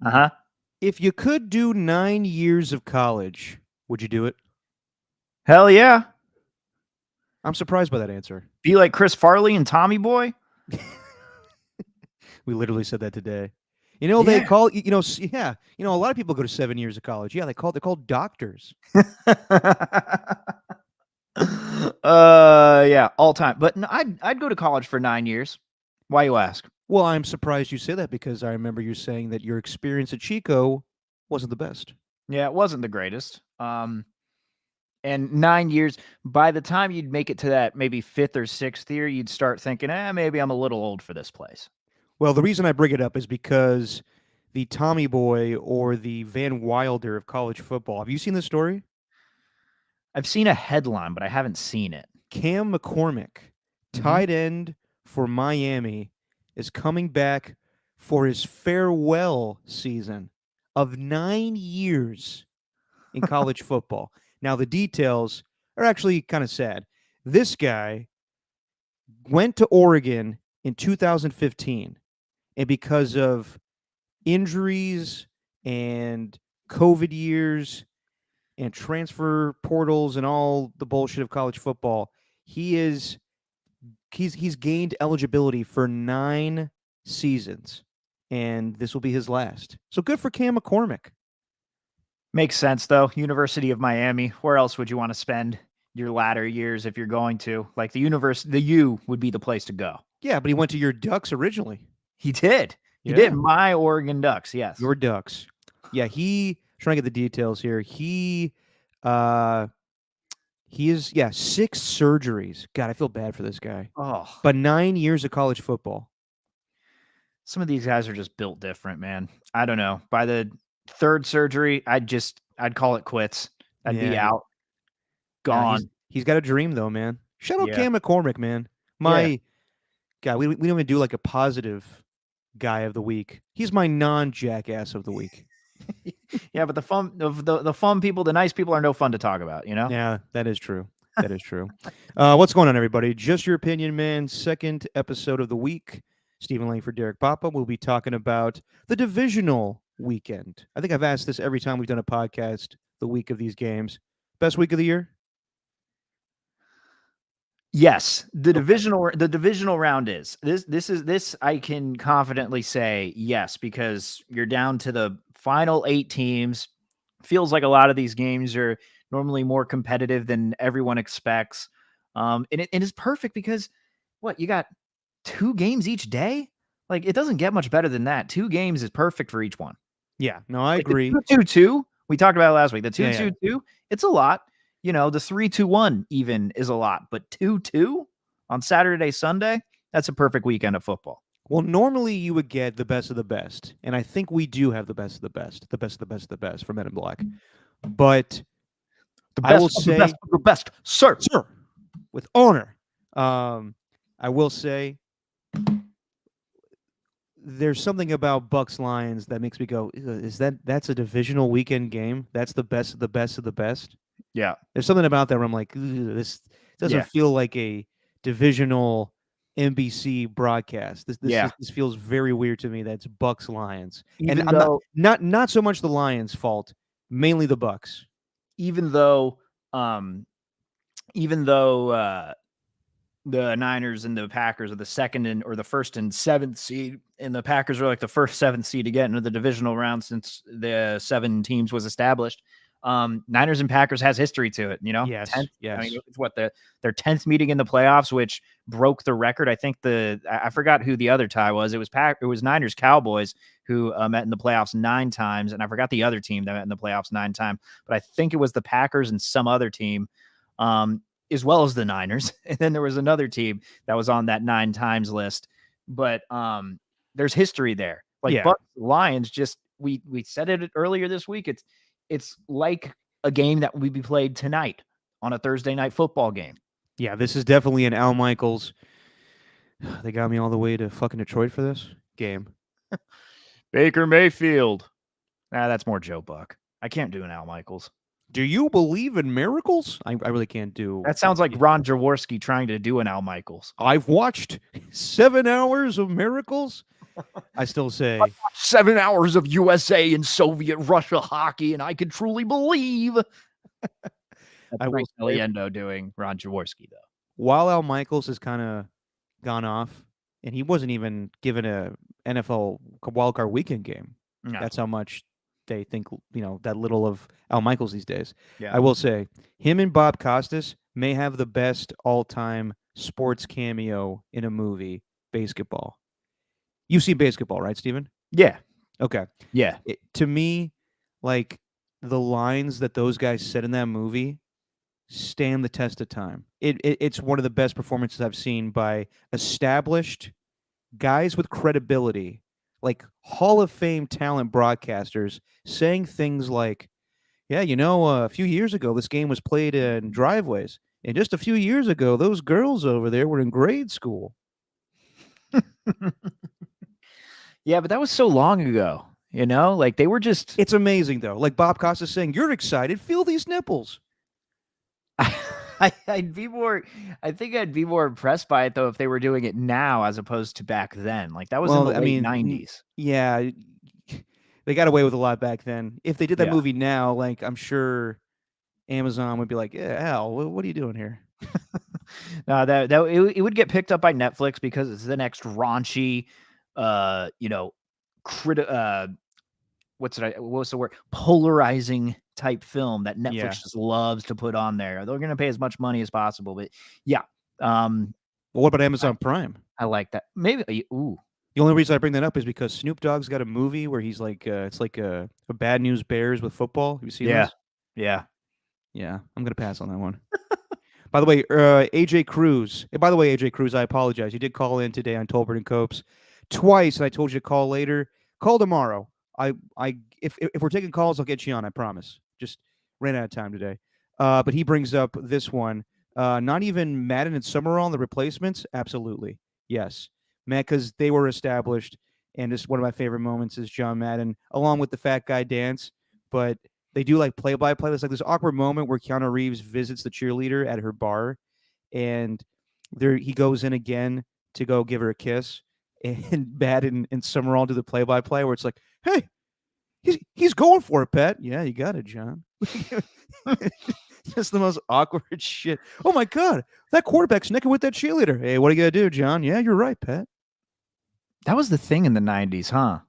Uh-huh. If you could do 9 years of college, would you do it? Hell yeah. I'm surprised by that answer. Be like Chris Farley and Tommy Boy. We literally said that today. You know, they Yeah. call yeah. You know, a lot of people go to 7 years of college. Yeah, they're called doctors. Yeah, all time. But no, I'd go to college for 9 years. Why you ask? Well, I'm surprised you say that because I remember you saying that your experience at Chico wasn't the best. Yeah, it wasn't the greatest. And 9 years, by the time you'd make it to that maybe 5th or 6th year, you'd start thinking, maybe I'm a little old for this place. Well, the reason I bring it up is because the Tommy Boy or the Van Wilder of college football. Have you seen this story? I've seen a headline, but I haven't seen it. Cam McCormick, tight end for Miami, is coming back for his farewell season of 9 years in college football. Now, the details are actually kind of sad. This guy went to Oregon in 2015, and because of injuries and COVID years and transfer portals and all the bullshit of college football, he's gained eligibility for 9 seasons, and this will be his last. So good for Cam McCormick. Makes sense, though. University of Miami. Where else would you want to spend your latter years if you're going to? Like the U would be the place to go. Yeah, but he went to your Ducks originally. He did. He did. My Oregon Ducks, yes. Your Ducks. Yeah, trying to get the details here. He is 6 surgeries. God, I feel bad for this guy. Oh. But 9 years of college football. Some of these guys are just built different, man. I don't know. By the 3rd surgery, I'd call it quits. I'd be out. Gone. Yeah, he's got a dream though, man. Shout out Cam McCormick, man. God, we don't even do like a positive guy of the week. He's my non-jackass of the week. Yeah, but the fun people, the nice people are no fun to talk about, you know? Yeah, that is true. That is true. What's going on, everybody? Just Your Opinion, man. Second episode of the week. Stephen Langford, Derek Papa. We'll be talking about the divisional weekend. I think I've asked this every time we've done a podcast, the week of these games. Best week of the year? Yes, the divisional round is. This I can confidently say yes, because you're down to the final 8 teams. Feels like a lot of these games are normally more competitive than everyone expects. And it is perfect because you got 2 games each day? Like, it doesn't get much better than that. 2 games is perfect for each one. Yeah, no, I agree. The 2-2, we talked about it last week. The 2-2-2, it's a lot. You know, the 3-2-1 even is a lot, but 2-2 on Saturday, Sunday, that's a perfect weekend of football. Well, normally you would get the best of the best, and I think we do have the best of the best for Men in Black. But I will say the best, sir, with honor. I will say there's something about Bucks Lions that makes me go, that's a divisional weekend game? That's the best of the best of the best? Yeah. There's something about that where I'm like, this doesn't feel like a divisional NBC broadcast. This feels very weird to me. That's Bucks Lions. Even and though, not so much the Lions' fault, mainly the Bucks. Even though the Niners and the Packers are the second or the first and 7th seed, and the Packers are like the first 7th seed to get into the divisional round since the 7 teams was established. Niners and Packers has history to it, you know? Yes. 10th, yes. I mean, it's their 10th meeting in the playoffs, which broke the record. I think I forgot who the other tie was. It was Niners Cowboys who met in the playoffs 9 times. And I forgot the other team that met in the playoffs 9 times, but I think it was the Packers and some other team, as well as the Niners. And then there was another team that was on that 9 times list, but, there's history there. Like Bucks Lions, just, we said it earlier this week. It's like a game that would be played tonight on a Thursday night football game. Yeah, this is definitely an Al Michaels. They got me all the way to fucking Detroit for this game. Baker Mayfield. That's more Joe Buck. I can't do an Al Michaels. Do you believe in miracles? I really can't do. That sounds like Ron Jaworski trying to do an Al Michaels. I've watched 7 hours of miracles. I still say 7 hours of USA and Soviet Russia hockey, and I can truly believe. That's I will Frank say Caliendo doing Ron Jaworski, though. while Al Michaels has kind of gone off, and he wasn't even given a NFL wildcard weekend game. No. That's how much they think that little of Al Michaels these days. Yeah. I will say him and Bob Costas may have the best all-time sports cameo in a movie, basketball. You've seen basketball, right, Steven? Yeah. Okay. Yeah. To me, like the lines that those guys said in that movie stand the test of time. It's one of the best performances I've seen by established guys with credibility, like Hall of Fame talent broadcasters, saying things like, "Yeah, a few years ago this game was played in driveways, and just a few years ago those girls over there were in grade school." Yeah, but that was so long ago. Like they were just. It's amazing though. Like Bob Costa saying, "You're excited. Feel these nipples." I'd be more. I think I'd be more impressed by it though if they were doing it now as opposed to back then. Like that was in the Well, I late mean, '90s. yeah, they got away with a lot back then. If they did that Yeah. movie now, like I'm sure Amazon would be like, "Yeah, Al, what are you doing here?" It would get picked up by Netflix because it's the next raunchy, uh, you know, what was the word? Polarizing type film that Netflix Yeah. just loves to put on there. They're going to pay as much money as possible, but yeah, um, Well, what about Amazon Prime? I like that. Maybe, ooh, The only reason I bring that up is because Snoop Dogg's got a movie where he's like, it's like a Bad News Bears with football. Have you seen yeah, this? yeah. Yeah, I'm gonna pass on that one. By the way, AJ Cruz. By the way, AJ Cruz, I apologize. You did call in today on Tolbert and Copes twice, and I told you to call later. Call tomorrow. If we're taking calls, I'll get you on. I promise. Just ran out of time today. But he brings up this one. Not even Madden and Summerall, the replacements. Absolutely, yes, man, because they were established. And just one of my favorite moments is John Madden, along with the fat guy dance. But they do like play by play. There's like this awkward moment where Keanu Reeves visits the cheerleader at her bar, and there he goes in again to go give her a kiss, and Madden and Summerall do the play by play where it's like, "Hey, he's going for it, Pat. Yeah, you got it, John." Just the most awkward shit. Oh my god, that quarterback's necking with that cheerleader. Hey, what are you gonna do, John? Yeah, you're right, Pat. That was the thing in the '90s, huh?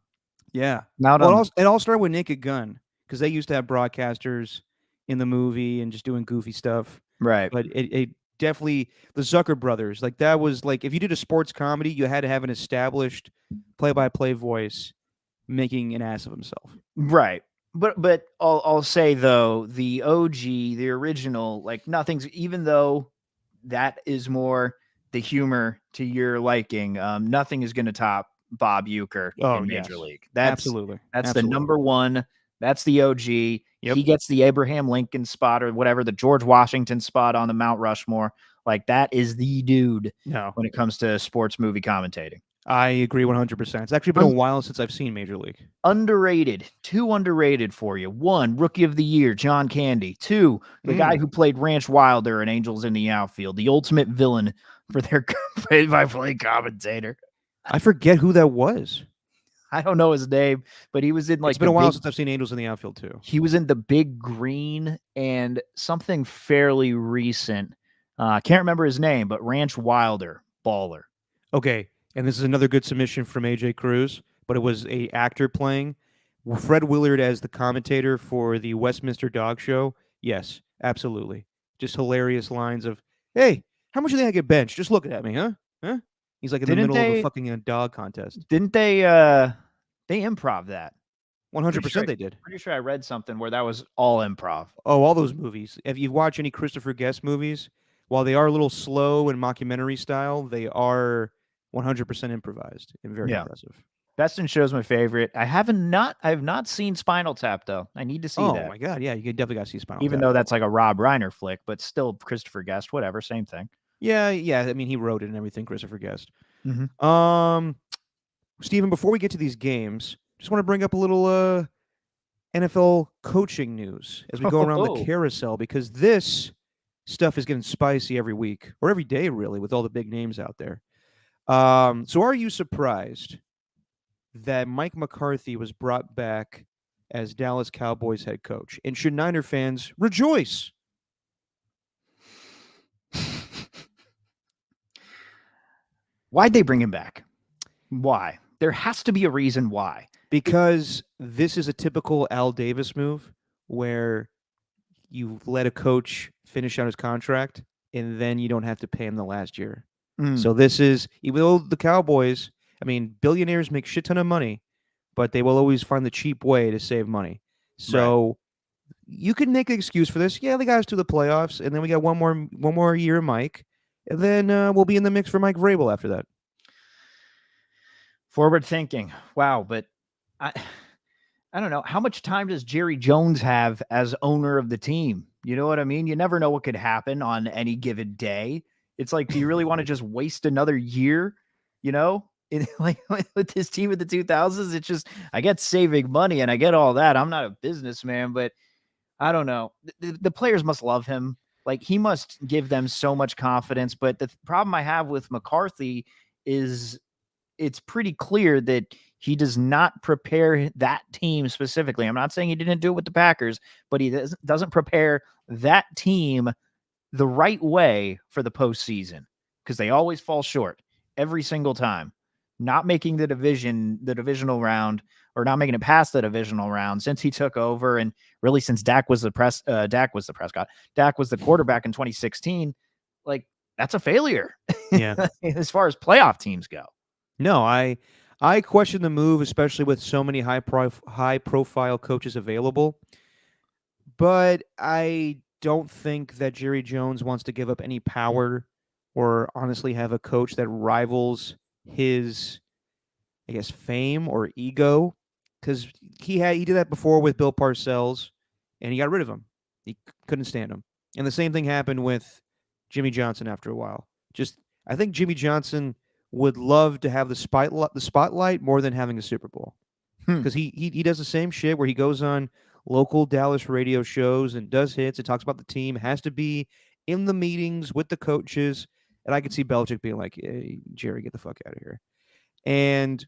Yeah. Now Well, it all started with Naked Gun because they used to have broadcasters in the movie and just doing goofy stuff. right. But it definitely the Zucker brothers, like that was like if you did a sports comedy, you had to have an established play-by-play voice making an ass of himself. Right. But I'll say though, the OG, the original, like nothing's even though that is more the humor to your liking, nothing is going to top Bob Uecker Oh, in yes. Major League. Absolutely. That's the Absolutely. number one. That's the OG. Yep. He gets the Abraham Lincoln spot or whatever, the George Washington spot on the Mount Rushmore. Like that is the dude No, when it comes to sports movie commentating. I agree 100%. It's actually been a while since I've seen Major League. Underrated. 2 underrated for you. 1, Rookie of the Year, John Candy. 2, the guy who played Ranch Wilder in Angels in the Outfield, the ultimate villain for their play-by-play commentator. I forget who that was. I don't know his name, but he was in like It's been a while since I've seen Angels in the Outfield too. He was in The Big Green and something fairly recent. Can't remember his name, but Ranch Wilder, baller. Okay, and this is another good submission from AJ Cruz, but it was a actor playing Fred Willard as the commentator for the Westminster Dog Show. Yes, absolutely. Just hilarious lines of, "Hey, how much do you think I get benched? Just looking at me, huh? Huh?" He's like in the middle of a fucking dog contest. Didn't they improv that? 100% they did. Pretty sure I read something where that was all improv. Oh, all those movies. If you watch any Christopher Guest movies, while they are a little slow and mockumentary style, they are 100% improvised and very impressive. Best in Show's my favorite. I have not seen Spinal Tap though. I need to see that. Oh my god, yeah, you definitely got to see Spinal Even Tap. though that's like a Rob Reiner flick, but still Christopher Guest, whatever, same thing. Yeah. I mean, he wrote it and everything. Christopher Guest. Mm-hmm. Stephen, before we get to these games, just want to bring up a little NFL coaching news as we go around the carousel because this stuff is getting spicy every week or every day, really, with all the big names out there. So, are you surprised that Mike McCarthy was brought back as Dallas Cowboys head coach. And should Niner fans rejoice? Why'd they bring him back? Why? There has to be a reason why. Because this is a typical Al Davis move where you let a coach finish out his contract and then you don't have to pay him the last year. So this is, even though the Cowboys, I mean, billionaires make shit ton of money, but they will always find the cheap way to save money. So you can make an excuse for this. Yeah, they got us to the playoffs, and then we got one more year of Mike, and then we'll be in the mix for Mike Vrabel after that. Forward thinking. Wow, but I don't know. How much time does Jerry Jones have as owner of the team? You know what I mean? You never know what could happen on any given day. It's like, do you really want to just waste another year? You know, like with this team of the 2000s, it's just, I get saving money and I get all that. I'm not a businessman, but I don't know. The players must love him. Like, he must give them so much confidence. But the problem I have with McCarthy is it's pretty clear that he does not prepare that team specifically. I'm not saying he didn't do it with the Packers, but he doesn't prepare that team the right way for the postseason, because they always fall short every single time. Not making the divisional round, or not making it past the divisional round since he took over, and really since Dak was the quarterback in 2016. Like, that's a failure. Yeah. As far as playoff teams go. No, I question the move, especially with so many high profile coaches available. But I don't think that Jerry Jones wants to give up any power or honestly have a coach that rivals his, I guess, fame or ego, because he did that before with Bill Parcells, and he got rid of him. He couldn't stand him. And the same thing happened with Jimmy Johnson after a while. Just, I think Jimmy Johnson would love to have the spotlight more than having a Super Bowl, because he does the same shit where he goes on local Dallas radio shows and does hits and talks about the team, has to be in the meetings with the coaches. And I could see Belichick being like, hey, Jerry, get the fuck out of here. And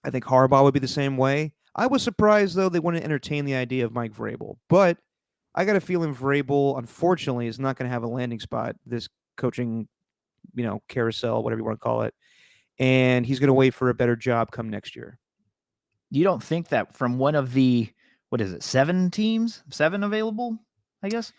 I think Harbaugh would be the same way. I was surprised, though, they wouldn't entertain the idea of Mike Vrabel. But I got a feeling Vrabel, unfortunately, is not going to have a landing spot this coaching, carousel, whatever you want to call it. And he's going to wait for a better job come next year. You don't think that from one of the, 7 teams? 7 available, I guess?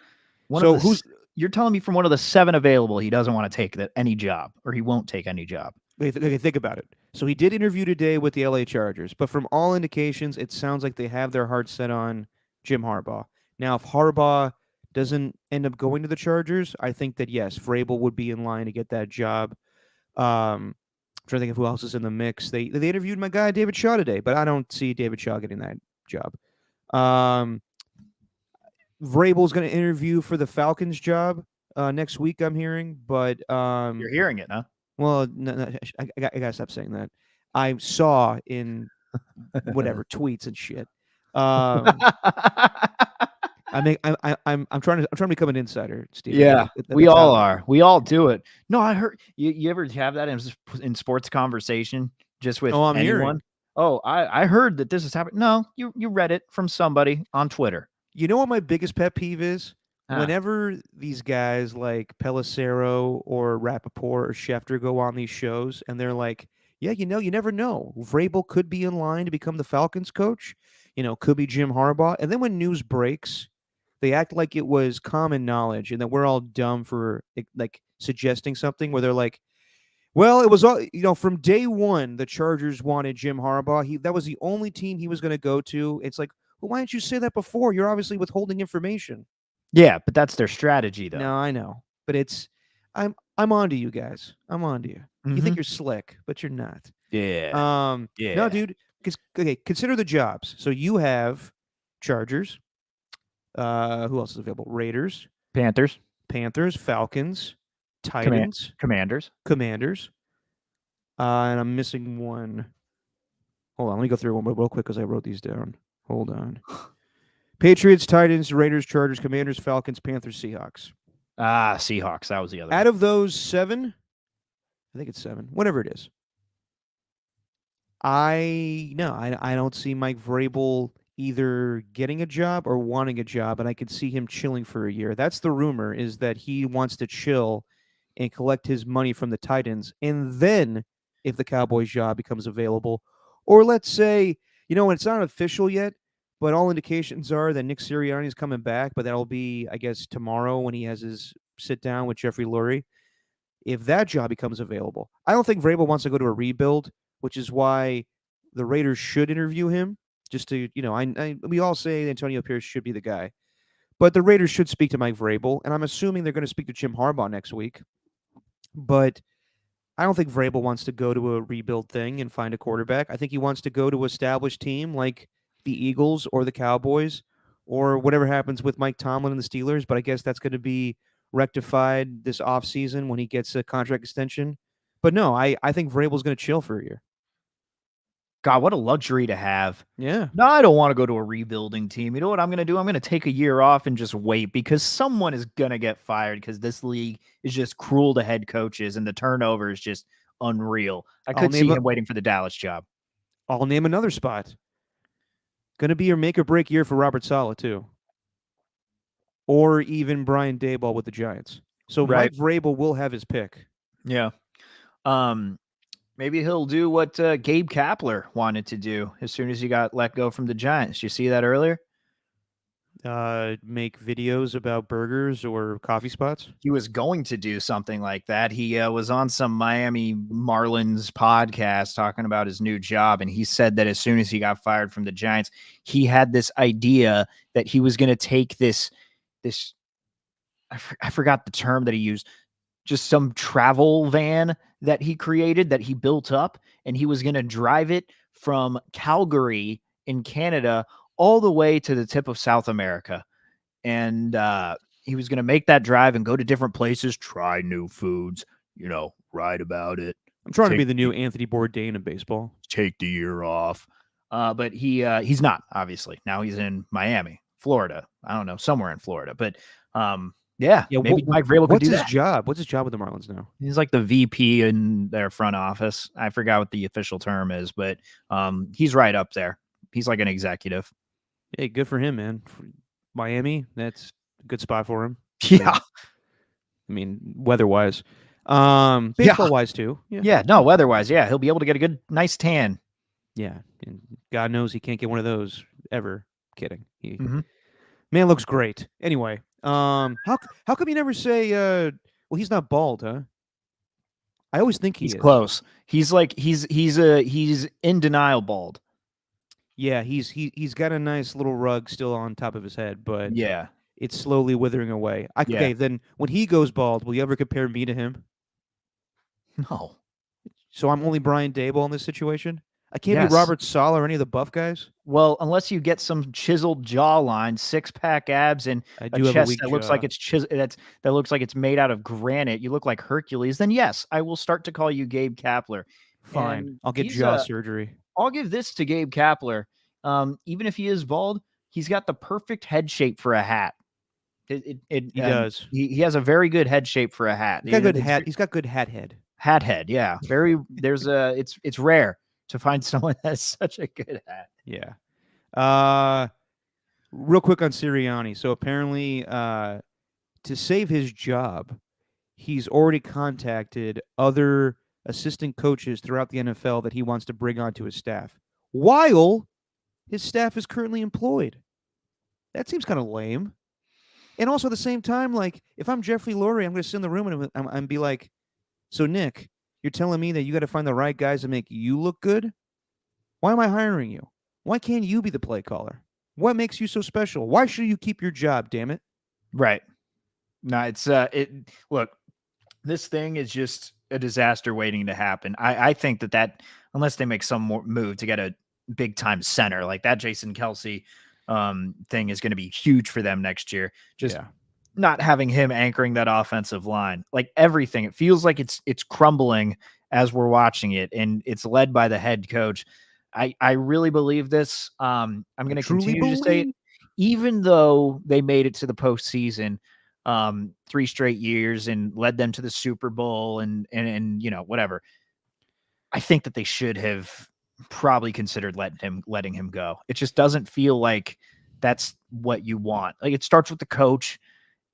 You're telling me from one of the 7 available, he doesn't want to take any job, or he won't take any job? Okay, think about it. So he did interview today with the LA Chargers, but from all indications, it sounds like they have their heart set on Jim Harbaugh. Now, if Harbaugh doesn't end up going to the Chargers, I think that, yes, Vrabel would be in line to get that job. I'm trying to think of who else is in the mix. They interviewed my guy David Shaw today, but I don't see David Shaw getting that job. Vrabel's going to interview for the Falcons job next week, I'm hearing, but you're hearing it, huh? Well, no, I gotta stop saying that. I saw in whatever tweets and shit. I'm trying to become an insider, Steve. Yeah, we all are. We all do it. No, I heard you ever have that in sports conversation just with anyone? Hearing. Oh, I heard that this is happening. No, you read it from somebody on Twitter. You know what my biggest pet peeve is? Whenever these guys like Pelissero or Rappaport or Schefter go on these shows and they're like, yeah, you never know. Vrabel could be in line to become the Falcons coach. Could be Jim Harbaugh. And then when news breaks, they act like it was common knowledge and that we're all dumb for like suggesting something where they're like, well, it was all, from day one, the Chargers wanted Jim Harbaugh. That was the only team he was going to go to. It's like, well, why didn't you say that before? You're obviously withholding information. Yeah, but that's their strategy, though. No, I know, but I'm on to you guys. I'm on to you. Mm-hmm. You think you're slick, but you're not. Yeah. Yeah. No, dude. Okay, consider the jobs. So you have Chargers. Who else is available? Raiders, Panthers, Falcons, Titans, Commanders. And I'm missing one. Hold on, let me go through one real quick because I wrote these down. Hold on. Patriots, Titans, Raiders, Chargers, Commanders, Falcons, Panthers, Seahawks. Seahawks. That was the other one. Out of those 7, I think it's 7, whatever it is. I don't see Mike Vrabel either getting a job or wanting a job, and I could see him chilling for a year. That's the rumor, is that he wants to chill and collect his money from the Titans, and then if the Cowboys job becomes available, or let's say, it's not official yet, but all indications are that Nick Sirianni is coming back, but that'll be, I guess, tomorrow when he has his sit down with Jeffrey Lurie. If that job becomes available, I don't think Vrabel wants to go to a rebuild, which is why the Raiders should interview him. Just to, we all say Antonio Pierce should be the guy, but the Raiders should speak to Mike Vrabel, and I'm assuming they're going to speak to Jim Harbaugh next week. But I don't think Vrabel wants to go to a rebuild thing and find a quarterback. I think he wants to go to an established team like the Eagles or the Cowboys or whatever happens with Mike Tomlin and the Steelers. But I guess that's going to be rectified this offseason when he gets a contract extension. But no, I think Vrabel's going to chill for a year. God, what a luxury to have. Yeah. No, I don't want to go to a rebuilding team. You know what I'm going to do? I'm going to take a year off and just wait because someone is going to get fired because this league is just cruel to head coaches and the turnover is just unreal. I could see him waiting for the Dallas job. I'll name another spot. Going to be your make or break year for Robert Saleh, too. Or even Brian Daboll with the Giants. So Right. Mike Vrabel will have his pick. Yeah. Maybe he'll do what Gabe Kapler wanted to do as soon as he got let go from the Giants. You see that earlier? Make videos about burgers or coffee spots? He was going to do something like that. He was on some Miami Marlins podcast talking about his new job, and he said that as soon as he got fired from the Giants, he had this idea that he was going to take this I forgot the term that he used, just some travel van that he created, that he built up, and he was going to drive it from Calgary in Canada all the way to the tip of South America. And he was going to make that drive and go to different places, try new foods, write about it. I'm trying to be the new Anthony Bourdain in baseball. Take the year off. But he's not, obviously. Now he's in Miami, Florida. I don't know, somewhere in Florida. But yeah, maybe Mike Vrabel could do that. What's his job? What's his job with the Marlins now? He's like the VP in their front office. I forgot what the official term is, but he's right up there. He's like an executive. Hey, good for him, man. Miami, that's a good spot for him. Yeah. I mean, weather-wise. Baseball-wise, too. Yeah, no, weather-wise, yeah. He'll be able to get a good, nice tan. Yeah, and God knows he can't get one of those ever. Kidding. Man looks great. Anyway, how come you never say, well, he's not bald, huh? I always think he's close. He's like, he's in denial bald. Yeah, he's got a nice little rug still on top of his head, but yeah, it's slowly withering away. Okay, then when he goes bald, will you ever compare me to him? No. So I'm only Brian Daboll in this situation? I can't be Robert Saleh or any of the buff guys? Well, unless you get some chiseled jawline, six-pack abs, and a chest that looks like it's that looks like it's made out of granite. You look like Hercules. Then yes, I will start to call you Gabe Kapler. Fine, I'll get jaw surgery. I'll give this to Gabe Kapler. Even if he is bald, he's got the perfect head shape for a hat. He does. He has a very good head shape for a hat. He's got good hat. He's got good hat head. Hat head, yeah. Very. It's rare to find someone that has such a good hat. Yeah. Real quick on Sirianni. So apparently, to save his job, he's already contacted other assistant coaches throughout the NFL that he wants to bring onto his staff, while his staff is currently employed. That seems kind of lame. And also at the same time, like, if I'm Jeffrey Lurie, I'm going to sit in the room and be like, so Nick, you're telling me that you got to find the right guys to make you look good? Why am I hiring you? Why can't you be the play caller? What makes you so special? Why should you keep your job, damn it? Right. No, it's look, this thing is just a disaster waiting to happen. I think that unless they make some more move to get a big time center like that, Jason Kelsey thing is going to be huge for them next year. Just not having him anchoring that offensive line, like everything, it feels like it's crumbling as we're watching it, and it's led by the head coach. I really believe this. I'm going to continue to say it, even though they made it to the postseason 3 straight years and led them to the Super Bowl and whatever. I think that they should have probably considered letting him go. It just doesn't feel like that's what you want. Like it starts with the coach,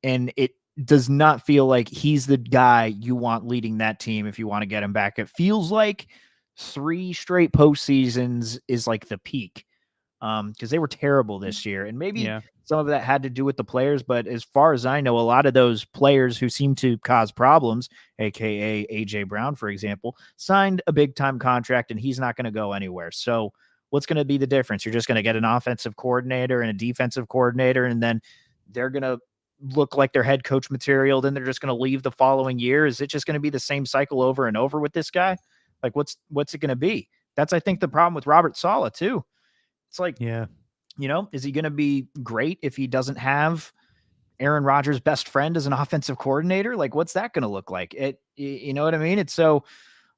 and it does not feel like he's the guy you want leading that team if you want to get him back. It feels like 3 straight postseasons is like the peak, because they were terrible this year. And maybe Yeah. some of that had to do with the players, but as far as I know, a lot of those players who seem to cause problems, aka AJ Brown, for example, signed a big time contract and he's not going to go anywhere. So what's going to be the difference? You're just going to get an offensive coordinator and a defensive coordinator, and then they're going to look like their head coach material. Then they're just going to leave the following year. Is it just going to be the same cycle over and over with this guy? Like what's it going to be? That's, I think, the problem with Robert Saleh too. It's like, Yeah. is he going to be great if he doesn't have Aaron Rodgers' best friend as an offensive coordinator? Like, what's that going to look like? You know what I mean? It's so,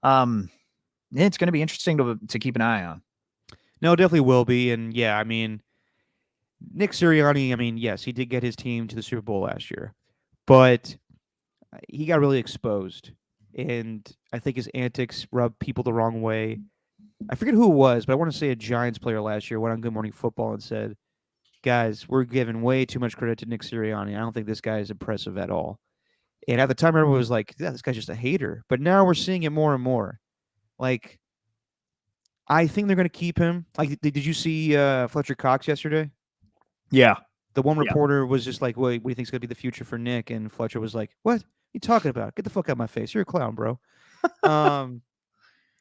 it's going to be interesting to keep an eye on. No, it definitely will be. And yeah, I mean, Nick Sirianni, I mean, yes, he did get his team to the Super Bowl last year, but he got really exposed. And I think his antics rubbed people the wrong way. I forget who it was, but I want to say a Giants player last year went on Good Morning Football and said, guys, we're giving way too much credit to Nick Sirianni. I don't think this guy is impressive at all. And at the time, everyone was like, yeah, this guy's just a hater. But now we're seeing it more and more. Like, I think they're going to keep him. Like, did you see Fletcher Cox yesterday? Yeah. The one Yeah. reporter was just like, what do you think is going to be the future for Nick? And Fletcher was like, what are you talking about? Get the fuck out of my face. You're a clown, bro.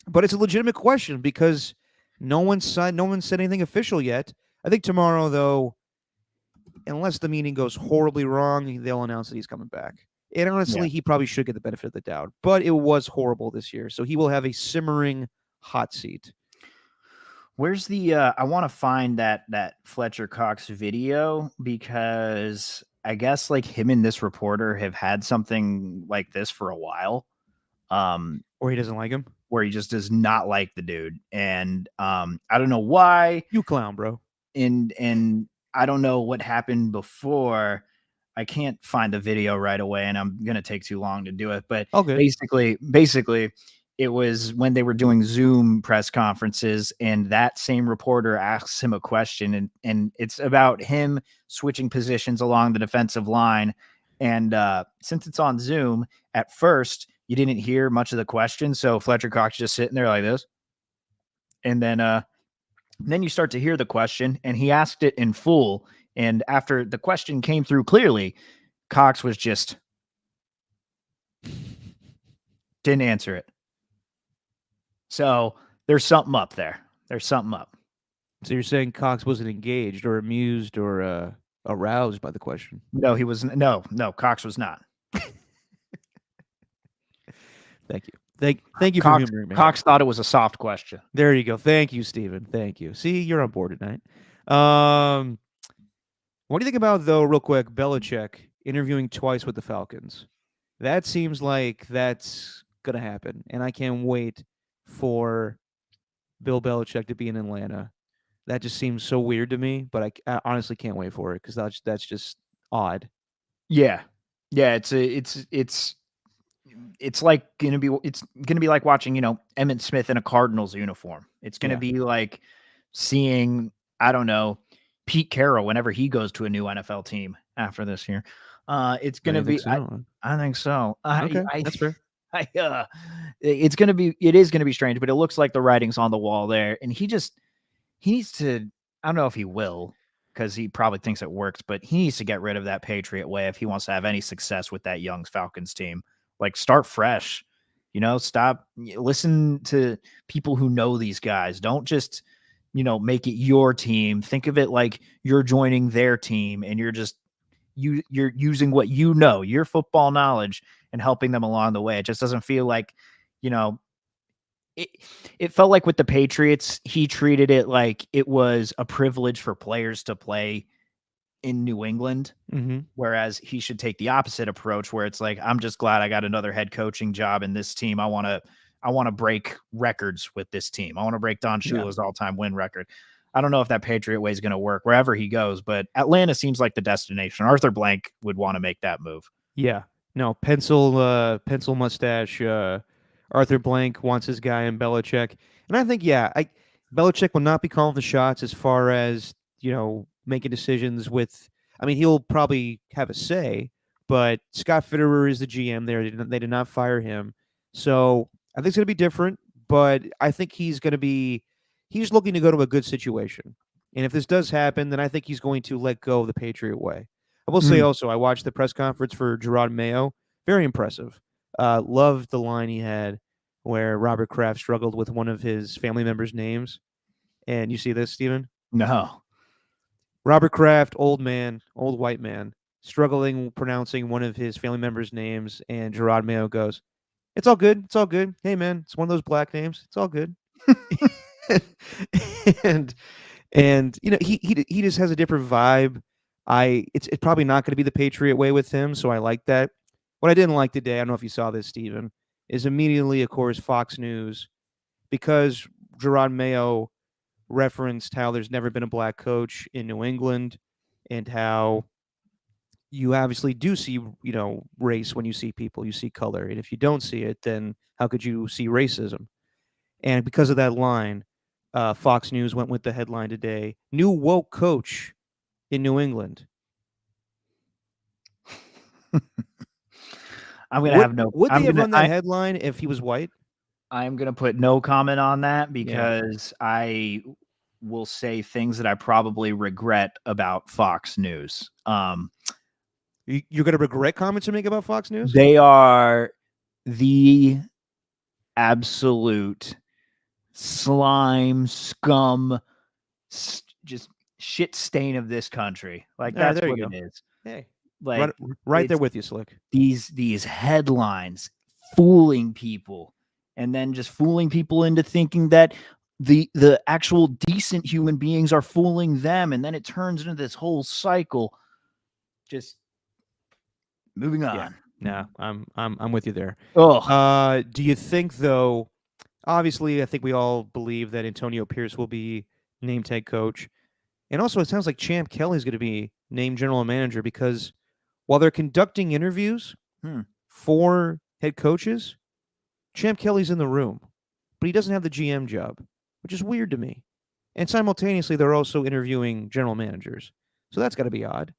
But it's a legitimate question because no one said anything official yet. I think tomorrow, though, unless the meeting goes horribly wrong, they'll announce that he's coming back. And honestly, he probably should get the benefit of the doubt. But it was horrible this year, so he will have a simmering hot seat. Where's the I want to find that Fletcher Cox video, because I guess like him and this reporter have had something like this for a while. Or he doesn't like him? Where he just does not like the dude. And I don't know why. You clown, bro. And I don't know what happened before. I can't find the video right away, and I'm gonna take too long to do it. But basically, it was when they were doing Zoom press conferences, and that same reporter asks him a question, and it's about him switching positions along the defensive line. And since it's on Zoom, at first you didn't hear much of the question, so Fletcher Cox just sitting there like this, and then you start to hear the question, and he asked it in full. And after the question came through clearly, Cox was just didn't answer it. So there's something up there. There's something up. So you're saying Cox wasn't engaged or amused or aroused by the question? No, he was. No, Cox was not. Thank you. Thank you Cox, for humoring me. Cox thought it was a soft question. There you go. Thank you, Steven. Thank you. See, you're on board tonight. What do you think about, though, real quick, Belichick interviewing twice with the Falcons? That seems like that's going to happen, and I can't wait for Bill Belichick to be in Atlanta. That just seems so weird to me, but I honestly can't wait for it because that's just odd. Yeah. It's like gonna be like watching, Emmitt Smith in a Cardinals uniform. It's gonna be like seeing, I don't know, Pete Carroll whenever he goes to a new NFL team after this year. It's gonna be. So? I think so. Okay, that's fair. It is gonna be strange, but it looks like the writing's on the wall there, and he needs to. I don't know if he will, because he probably thinks it works, but he needs to get rid of that Patriot way if he wants to have any success with that young Falcons team. Like, start fresh, stop, listen to people who know these guys. Don't just, make it your team. Think of it like you're joining their team, and you're using what your football knowledge, and helping them along the way. It just doesn't feel like, it felt like with the Patriots, he treated it like it was a privilege for players to play in New England. Mm-hmm. Whereas he should take the opposite approach, where it's like, I'm just glad I got another head coaching job in this team. I want to break records with this team. I want to break Don Shula's all-time win record. I don't know if that Patriot way is going to work wherever he goes, but Atlanta seems like the destination. Arthur Blank would want to make that move. Yeah. No, pencil mustache. Arthur Blank wants his guy in Belichick. And I think, Belichick will not be calling the shots as far as, making decisions with. I mean, he'll probably have a say, but Scott Fitterer is the GM there. They did not fire him. So I think it's going to be different, but I think he's looking to go to a good situation. And if this does happen, then I think he's going to let go of the Patriot way. I will say Mm. also, I watched the press conference for Gerard Mayo. Very impressive. Loved the line he had where Robert Kraft struggled with one of his family members' names. And you see this, Steven? No. Robert Kraft, old man, old white man, struggling pronouncing one of his family members' names, and Gerard Mayo goes, "It's all good. It's all good. Hey, man, it's one of those black names. It's all good." and he just has a different vibe. It's probably not going to be the Patriot way with him, so I like that. What I didn't like today, I don't know if you saw this, Steven, is immediately, of course, Fox News, because Gerard Mayo referenced how there's never been a black coach in New England and how you obviously do see, race when you see people, you see color. And if you don't see it, then how could you see racism? And because of that line, Fox News went with the headline today: "New woke coach in New England." I'm gonna Would have no. would they I'm have gonna. run that headline if he was white? I'm gonna put no comment on that Yeah. because I will say things that I probably regret about Fox News. You're going to regret comments you make about Fox News? They are the absolute slime scum, just shit stain of this country. Like All right, that's there you what it go. is. Hey, Like right there it's with you, Slick. these headlines fooling people, and then just fooling people into thinking that the actual decent human beings are fooling them, and then it turns into this whole cycle. Just moving Yeah. on. No, I'm with you there. Oh, Do you think though? Obviously, I think we all believe that Antonio Pierce will be named head coach, and also it sounds like Champ Kelly's going to be named general manager because while they're conducting interviews hmm. for head coaches, Champ Kelly's in the room, but he doesn't have the GM job, which is weird to me. And simultaneously, they're also interviewing general managers, so that's got to be odd.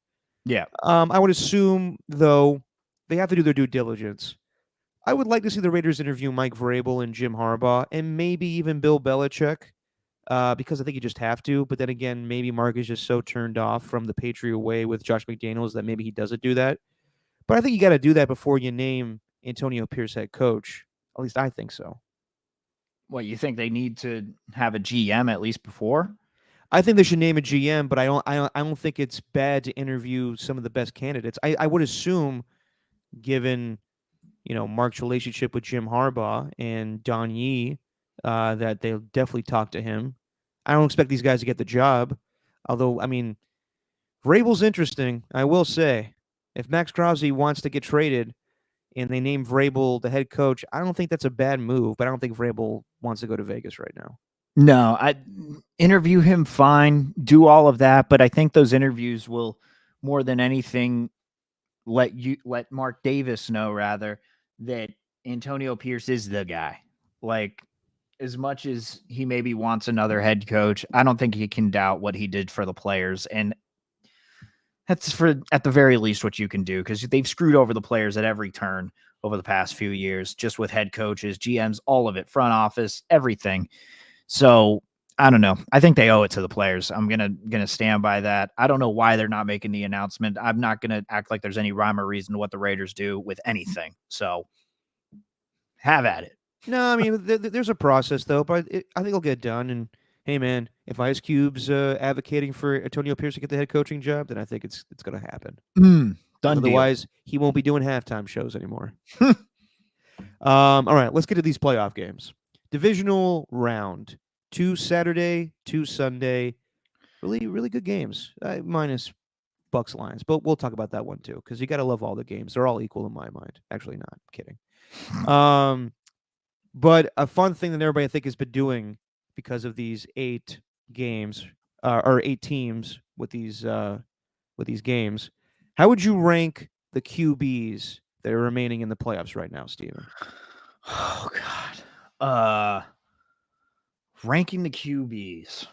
Yeah. I would assume though they have to do their due diligence. I would like to see the Raiders interview Mike Vrabel and Jim Harbaugh, and maybe even Bill Belichick, because I think you just have to. But then again, maybe Mark is just so turned off from the Patriot way with Josh McDaniels that maybe he doesn't do that. But I think you got to do that before you name Antonio Pierce head coach. At least I think so. What you think they need to have a GM at least before? I think they should name a GM, but I don't think it's bad to interview some of the best candidates. I would assume, given Mark's relationship with Jim Harbaugh and Don Yee, that they'll definitely talk to him. I don't expect these guys to get the job, although I mean, Vrabel's interesting. I will say, if Max Crosby wants to get traded and they name Vrabel the head coach, I don't think that's a bad move. But I don't think Vrabel wants to go to Vegas right now. No, I interview him fine, do all of that, but I think those interviews will more than anything let Mark Davis know rather that Antonio Pierce is the guy. Like as much as he maybe wants another head coach, I don't think he can doubt what he did for the players, and that's for at the very least what you can do because they've screwed over the players at every turn over the past few years, just with head coaches, GMs, all of it, front office, everything. So I don't know. I think they owe it to the players. I'm gonna stand by that. I don't know why they're not making the announcement. I'm not gonna act like there's any rhyme or reason to what the Raiders do with anything. So have at it. No, I mean, there's a process though, but I think it'll get done. And hey, man, if Ice Cube's advocating for Antonio Pierce to get the head coaching job, then I think it's going to happen. Because Done deal. otherwise, he won't be doing halftime shows anymore. All right, let's get to these playoff games. Divisional round: 2 Saturday, 2 Sunday. Really, really good games. Minus Bucks Lions, but we'll talk about that one too because you got to love all the games. They're all equal in my mind. Actually, not kidding. Um, But a fun thing that everybody I think has been doing because of these 8 games or 8 teams with these games, how would you rank the QBs that are remaining in the playoffs right now, Steven? Oh God. Ranking the QBs.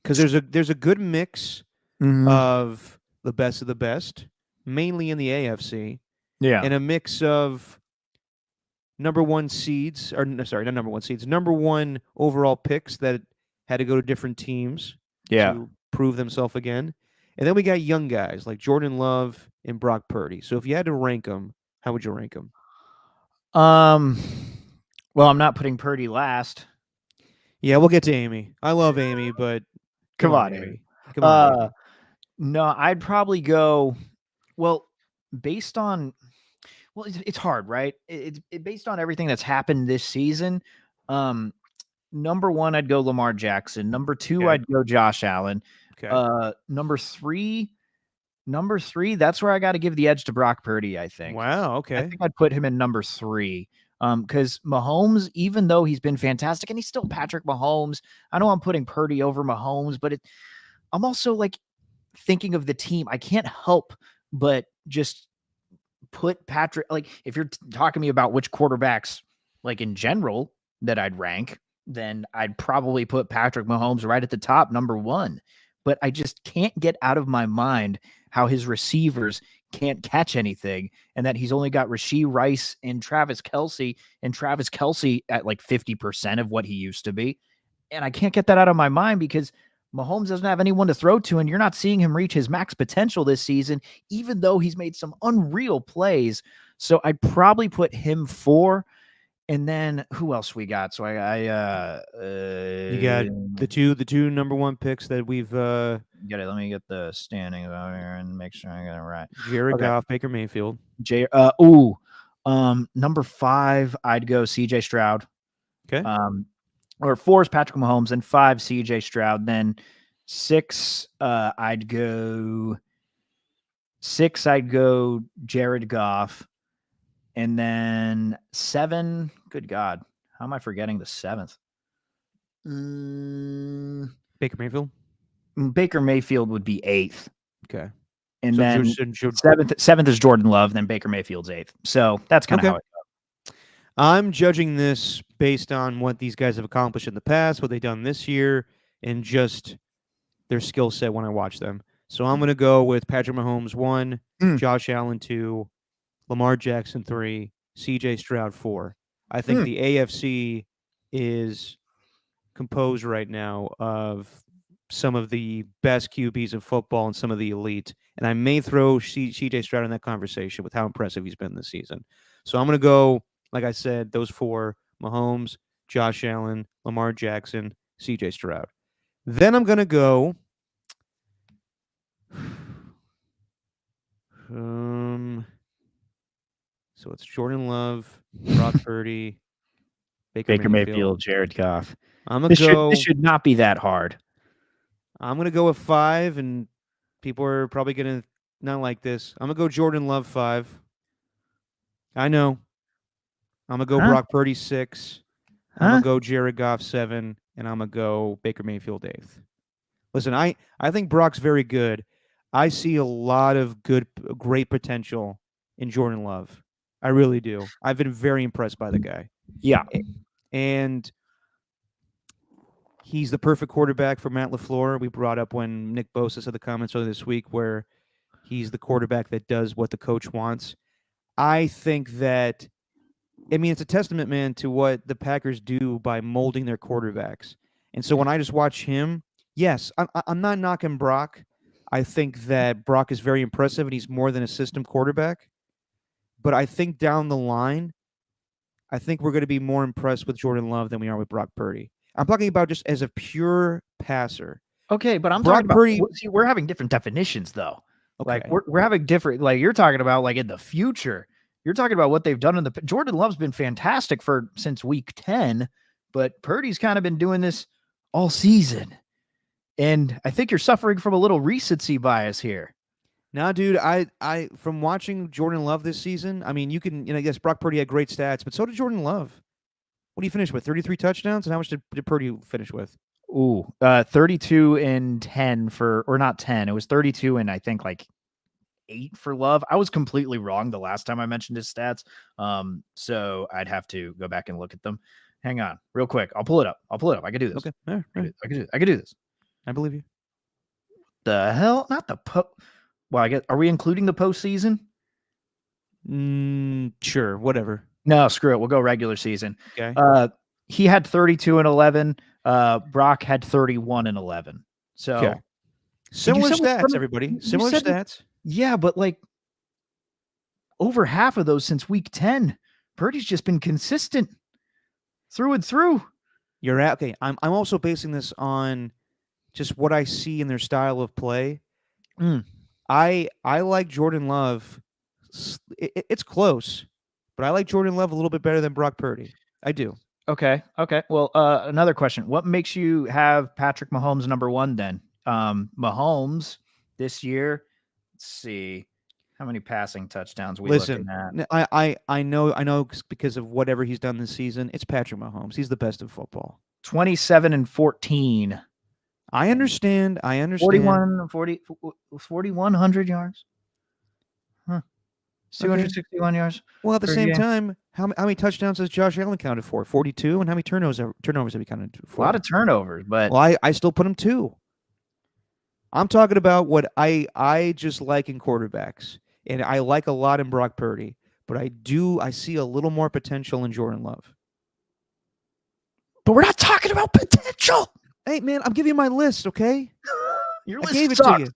Because there's a good mix of the best, mainly in the AFC, Yeah. and a mix of number one seeds, or sorry, not number one seeds, number one overall picks that had to go to different teams Yeah. to prove themselves again. And then we got young guys like Jordan Love and Brock Purdy. So if you had to rank them, how would you rank them? Um. Well, I'm not putting Purdy last. Yeah, we'll get to Amy. I love Amy, but come Come on, on, Amy. Amy. Come on, baby. No, I'd probably go. Well, based on well, it's hard, right? Based on everything that's happened this season. Um, number one, I'd go Lamar Jackson. Number two, Okay. I'd go Josh Allen. Okay. Number three, that's where I got to give the edge to Brock Purdy. I think. Wow. I Okay. think I'd put him in number three. Because Mahomes, even though he's been fantastic, and he's still Patrick Mahomes. I know I'm putting Purdy over Mahomes, but I'm also like thinking of the team. I can't help but just put Patrick, like if you're talking to me about which quarterbacks, like in general, that I'd rank, then I'd probably put Patrick Mahomes right at the top, number one. But I just can't get out of my mind how his receivers can't catch anything, and that he's only got Rashee Rice and Travis Kelce at like 50% of what he used to be. And I can't get that out of my mind because Mahomes doesn't have anyone to throw to, and you're not seeing him reach his max potential this season, even though he's made some unreal plays. So I'd probably put him four. And then who else we got? So You got the two number one picks that we've get it. Let me get the standings out here and make sure I got it right. Jared Okay. Goff, Baker Mayfield. Number five, I'd go CJ Stroud. Okay. Or four is Patrick Mahomes, and five, CJ Stroud. Then six, I'd go Jared Goff. And then seven, good God, how am I forgetting the seventh? Baker Mayfield. Baker Mayfield would be eighth. Okay. And So then Ju- seventh is Jordan Love, then Baker Mayfield's eighth. So that's kind of Okay. how it goes. I'm judging this based on what these guys have accomplished in the past, what they've done this year, and just their skill set when I watch them. So I'm going to go with Patrick Mahomes 1, Josh Allen 2, Lamar Jackson 3, CJ Stroud 4. I think the AFC is composed right now of some of the best QBs in football and some of the elite. And I may throw CJ Stroud in that conversation with how impressive he's been this season. So I'm going to go, like I said, those four: Mahomes, Josh Allen, Lamar Jackson, CJ Stroud. Then I'm going to go so it's Jordan Love, Brock Purdy, Baker Mayfield, Jared Goff. I'm going to go This should not be that hard. I'm going to go with 5, and people are probably going to not like this. I'm going to go Jordan Love 5. I know. I'm going to go Brock Purdy 6. I'm going to go Jared Goff 7, and I'm going to go Baker Mayfield 8th. Listen, I think Brock's very good. I see a lot of great potential in Jordan Love. I really do. I've been very impressed by the guy. Yeah. And he's the perfect quarterback for Matt LaFleur. We brought up when Nick Bosa said the comments earlier this week where he's the quarterback that does what the coach wants. I think that, it's a testament, man, to what the Packers do by molding their quarterbacks. And so when I just watch him, yes, I'm not knocking Brock. I think that Brock is very impressive and he's more than a system quarterback. But I think down the line, I think we're going to be more impressed with Jordan Love than we are with Brock Purdy. I'm talking about just as a pure passer. Okay, but I'm Brock talking about Purdy. See, we're having different definitions though. Okay. Like we're having different. Like you're talking about like in the future. You're talking about what they've done in the. Jordan Love's been fantastic since week 10, but Purdy's kind of been doing this all season, and I think you're suffering from a little recency bias here. Nah, dude, I from watching Jordan Love this season, you can, yes, Brock Purdy had great stats, but so did Jordan Love. What did he finish with? 33 touchdowns? And how much did Purdy finish with? 32 and 10 or not 10. It was 32 and I think like 8 for Love. I was completely wrong the last time I mentioned his stats. So I'd have to go back and look at them. Hang on, real quick. I'll pull it up. I can do this. Okay. All right, all right. I can do this. I believe you. The hell? Not the Well, I guess, are we including the postseason? Sure. Whatever. No, screw it. We'll go regular season. Okay. He had 32-11. Brock had 31-11. So Okay. Similar you said stats, everybody. Similar stats. Yeah, but like over half of those since week 10. Purdy's just been consistent through and through. You're at okay. I'm also basing this on just what I see in their style of play. I like Jordan Love. It's close, but I like Jordan Love a little bit better than Brock Purdy. I do. Okay. Well, another question. What makes you have Patrick Mahomes number 1 then? Mahomes this year, let's see. How many passing touchdowns we looking at? I know because of whatever he's done this season, it's Patrick Mahomes. He's the best of football. 27-14. I understand. 4,100 yards. Huh. 261 yards. Well, at the same time, how many touchdowns has Josh Allen counted for? 42? And how many turnovers have he counted for? A lot of turnovers, but well, I still put him 2. I'm talking about what I just like in quarterbacks. And I like a lot in Brock Purdy, but I see a little more potential in Jordan Love. But we're not talking about potential. Hey, man, I'm giving you my list, okay? Your list gave it to you.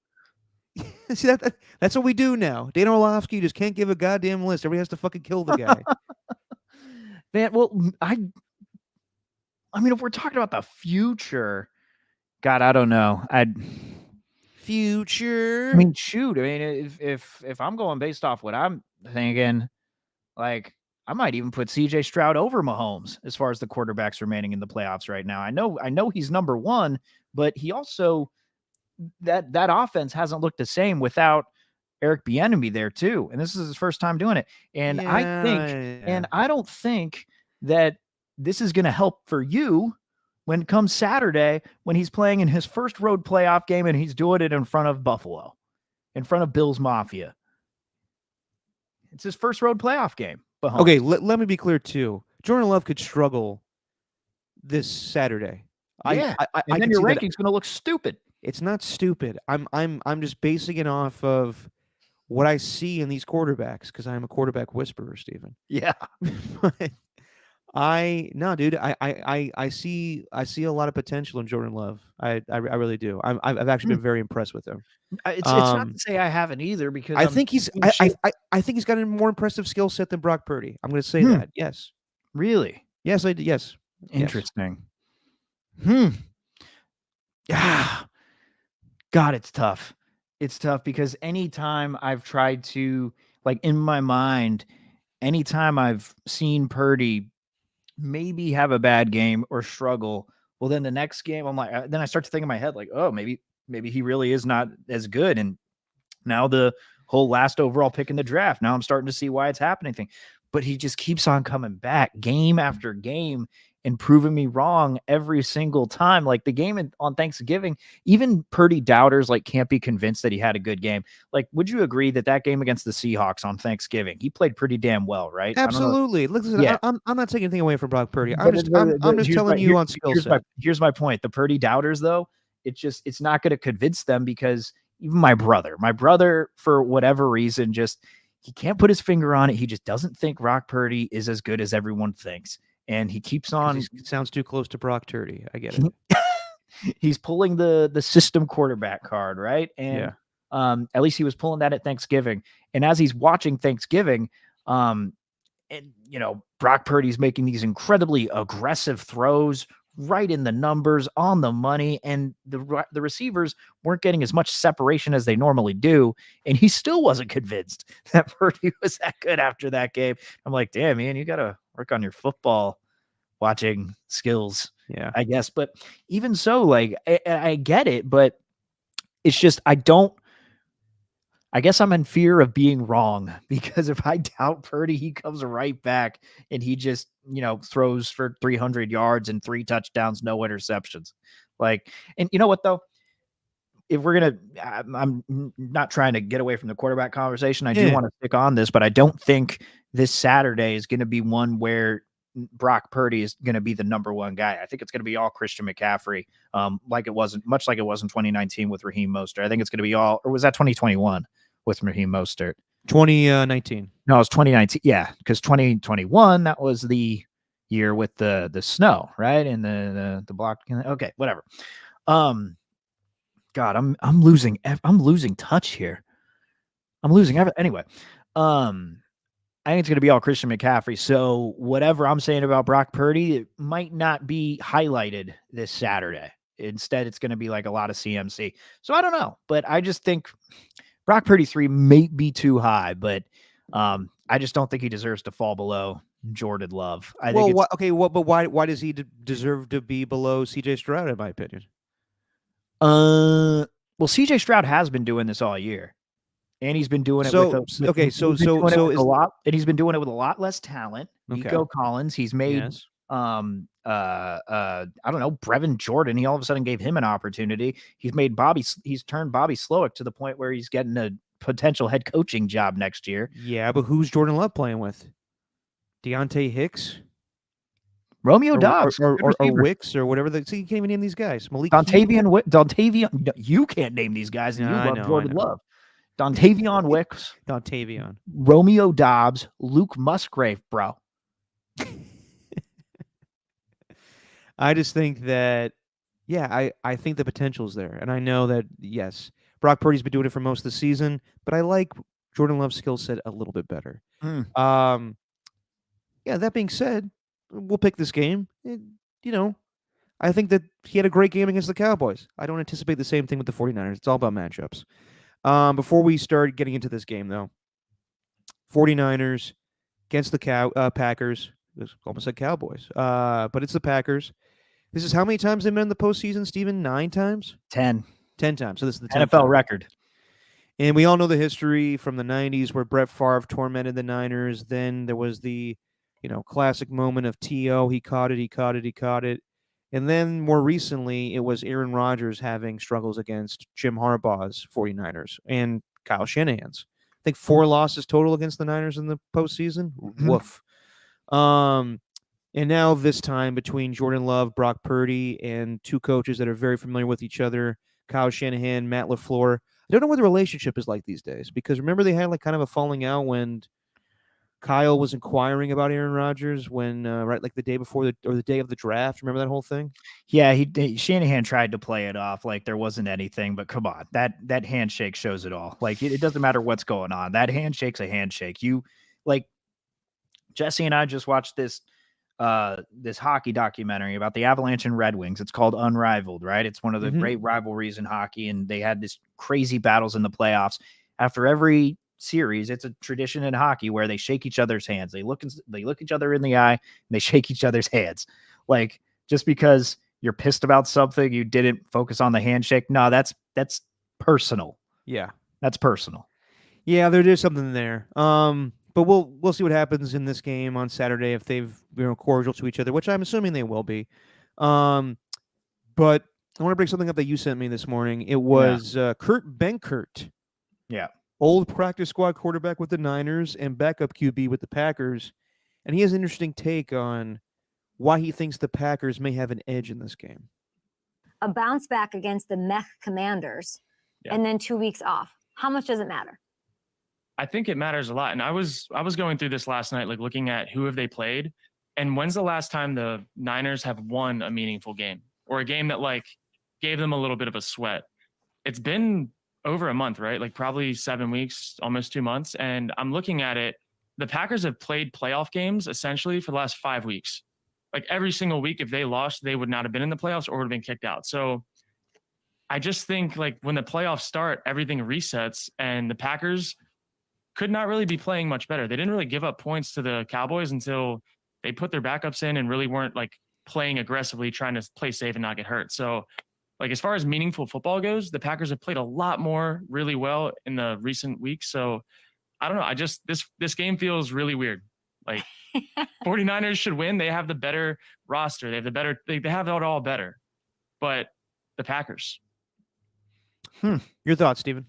See, that's what we do now. Dana Orlovsky just can't give a goddamn list. Everybody has to fucking kill the guy. Man, well, I mean, if we're talking about the future, God, I don't know. Future. I mean, shoot. I mean, if I'm going based off what I'm thinking, like I might even put CJ Stroud over Mahomes as far as the quarterbacks remaining in the playoffs right now. I know he's number 1, but he also that offense hasn't looked the same without Eric Bieniemy there too. And this is his first time doing it. And I don't think that this is going to help for you when it comes Saturday, when he's playing in his first road playoff game and he's doing it in front of Buffalo, in front of Bills Mafia. It's his first road playoff game. Mahomes. Okay, let me be clear too. Jordan Love could struggle this Saturday. Yeah, and then your ranking's going to look stupid. It's not stupid. I'm just basing it off of what I see in these quarterbacks because I'm a quarterback whisperer, Steven. Yeah. Dude. I see a lot of potential in Jordan Love. I really do. I've actually been very impressed with him. It's not to say I haven't either because I think he's got a more impressive skill set than Brock Purdy. I'm going to say that. Yes. Really? Yes, I did. Yes. Interesting. Yeah. God, it's tough. It's tough because anytime I've tried to, like in my mind, anytime I've seen Purdy maybe have a bad game or struggle, well, then the next game, I'm like, then I start to think in my head, like, oh, maybe he really is not as good. And now the whole last overall pick in the draft, now I'm starting to see why it's happening thing. But he just keeps on coming back game after game and proving me wrong every single time. Like the game on Thanksgiving, even Purdy doubters like can't be convinced that he had a good game. Like, would you agree that game against the Seahawks on Thanksgiving, he played pretty damn well, right? Absolutely. Listen, yeah. I'm not taking anything away from Brock Purdy. I'm just telling you on skill set. Here's my point. The Purdy doubters, though, it's not going to convince them because even my brother, for whatever reason, he can't put his finger on it. He just doesn't think Brock Purdy is as good as everyone thinks. And he keeps on. He sounds too close to Brock Purdy. I get it. He's pulling the system quarterback card, right? And at least he was pulling that at Thanksgiving. And as he's watching Thanksgiving, and Brock Purdy's making these incredibly aggressive throws right in the numbers, on the money, and the receivers weren't getting as much separation as they normally do, and he still wasn't convinced that Purdy was that good after that game. I'm like, damn, man, you got to work on your football watching skills, I guess. But even so, like, I get it, but it's just I guess I'm in fear of being wrong because if I doubt Purdy, he comes right back and he just, throws for 300 yards and 3 touchdowns, no interceptions. Like, and you know what though? If we're going to, I'm not trying to get away from the quarterback conversation. I do want to stick on this, but I don't think this Saturday is going to be one where Brock Purdy is going to be the number one guy. I think it's going to be all Christian McCaffrey, much like it was in 2019 with Raheem Mostert. I think it's going to be all, or was that 2021 with Raheem Mostert? 2019. No, it was 2019. Yeah, because 2021 that was the year with the snow, right? And the block. Okay, whatever. God, I'm losing touch here. I'm losing everything. Anyway, I think it's going to be all Christian McCaffrey. So whatever I'm saying about Brock Purdy, it might not be highlighted this Saturday. Instead, it's going to be like a lot of CMC. So I don't know, but I just think Brock Purdy 3 may be too high, but I just don't think he deserves to fall below Jordan Love. I think but why does he deserve to be below CJ Stroud, in my opinion? Well, CJ Stroud has been doing this all year. And he's been doing it with a lot, and he's been doing it with a lot less talent. Okay. Nico Collins, he's made I don't know, Brevin Jordan. He all of a sudden gave him an opportunity. He's turned Bobby Slowick to the point where he's getting a potential head coaching job next year. Yeah, but who's Jordan Love playing with? Deontay Hicks? Romeo Dobbs or Wicks or whatever. You can't even name these guys. Malik Dontavian. You can't name these guys, and you love Jordan Love. Dontavian Wicks. Romeo Dobbs. Luke Musgrave, bro. I just think that, I think the potential's there. And I know that, yes, Brock Purdy's been doing it for most of the season, but I like Jordan Love's skill set a little bit better. That being said, we'll pick this game. I think that he had a great game against the Cowboys. I don't anticipate the same thing with the 49ers. It's all about matchups. Before we start getting into this game, though, 49ers against the Packers. I almost said Cowboys, but it's the Packers. This is how many times they've been in the postseason, Steven? 9 times? 10. 10 times. So this is the NFL record. And we all know the history from the 90s where Brett Favre tormented the Niners. Then there was the, classic moment of T.O. He caught it. And then more recently, it was Aaron Rodgers having struggles against Jim Harbaugh's 49ers and Kyle Shanahan's. I think 4 losses total against the Niners in the postseason. Mm-hmm. Woof. And now this time between Jordan Love, Brock Purdy, and 2 coaches that are very familiar with each other, Kyle Shanahan, Matt LaFleur. I don't know what the relationship is like these days, because remember they had like kind of a falling out when Kyle was inquiring about Aaron Rodgers when like the day before the day of the draft. Remember that whole thing? Yeah, Shanahan tried to play it off like there wasn't anything, but come on, that handshake shows it all. Like it doesn't matter what's going on. That handshake's a handshake. Jesse and I just watched this hockey documentary about the Avalanche and Red Wings. It's called Unrivaled, right? It's one of the great rivalries in hockey, and they had this crazy battles in the playoffs. After every series, it's a tradition in hockey where they shake each other's hands. They look each other in the eye and they shake each other's hands. Like, just because you're pissed about something, you didn't focus on the handshake. No, that's personal. Yeah, that's personal. Yeah, there is something there. But we'll see what happens in this game on Saturday if they've cordial to each other, which I'm assuming they will be. But I want to bring something up that you sent me this morning. It was Kurt Benkert. Yeah. Old practice squad quarterback with the Niners and backup QB with the Packers. And he has an interesting take on why he thinks the Packers may have an edge in this game. A bounce back against the Mech Commanders and then 2 weeks off. How much does it matter? I think it matters a lot. And I was going through this last night, like looking at who have they played and when's the last time the Niners have won a meaningful game or a game that like gave them a little bit of a sweat. It's been over a month, right? Like probably 7 weeks, almost 2 months. And I'm looking at it. The Packers have played playoff games essentially for the last 5 weeks. Like every single week, if they lost, they would not have been in the playoffs or would have been kicked out. So I just think like when the playoffs start, everything resets and the Packers could not really be playing much better. They didn't really give up points to the Cowboys until they put their backups in and really weren't like playing aggressively, trying to play safe and not get hurt. So like as far as meaningful football goes, the Packers have played a lot more really well in the recent weeks. So I don't know. I just, this game feels really weird. Like 49ers should win. They have the better roster. They have they have it all better, but the Packers. Your thoughts, Steven?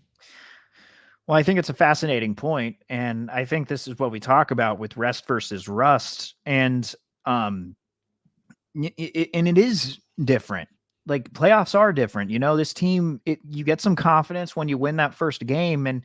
Well, I think it's a fascinating point, and I think this is what we talk about with rest versus rust. And and it is different. Like playoffs are different. This team, you get some confidence when you win that first game. And,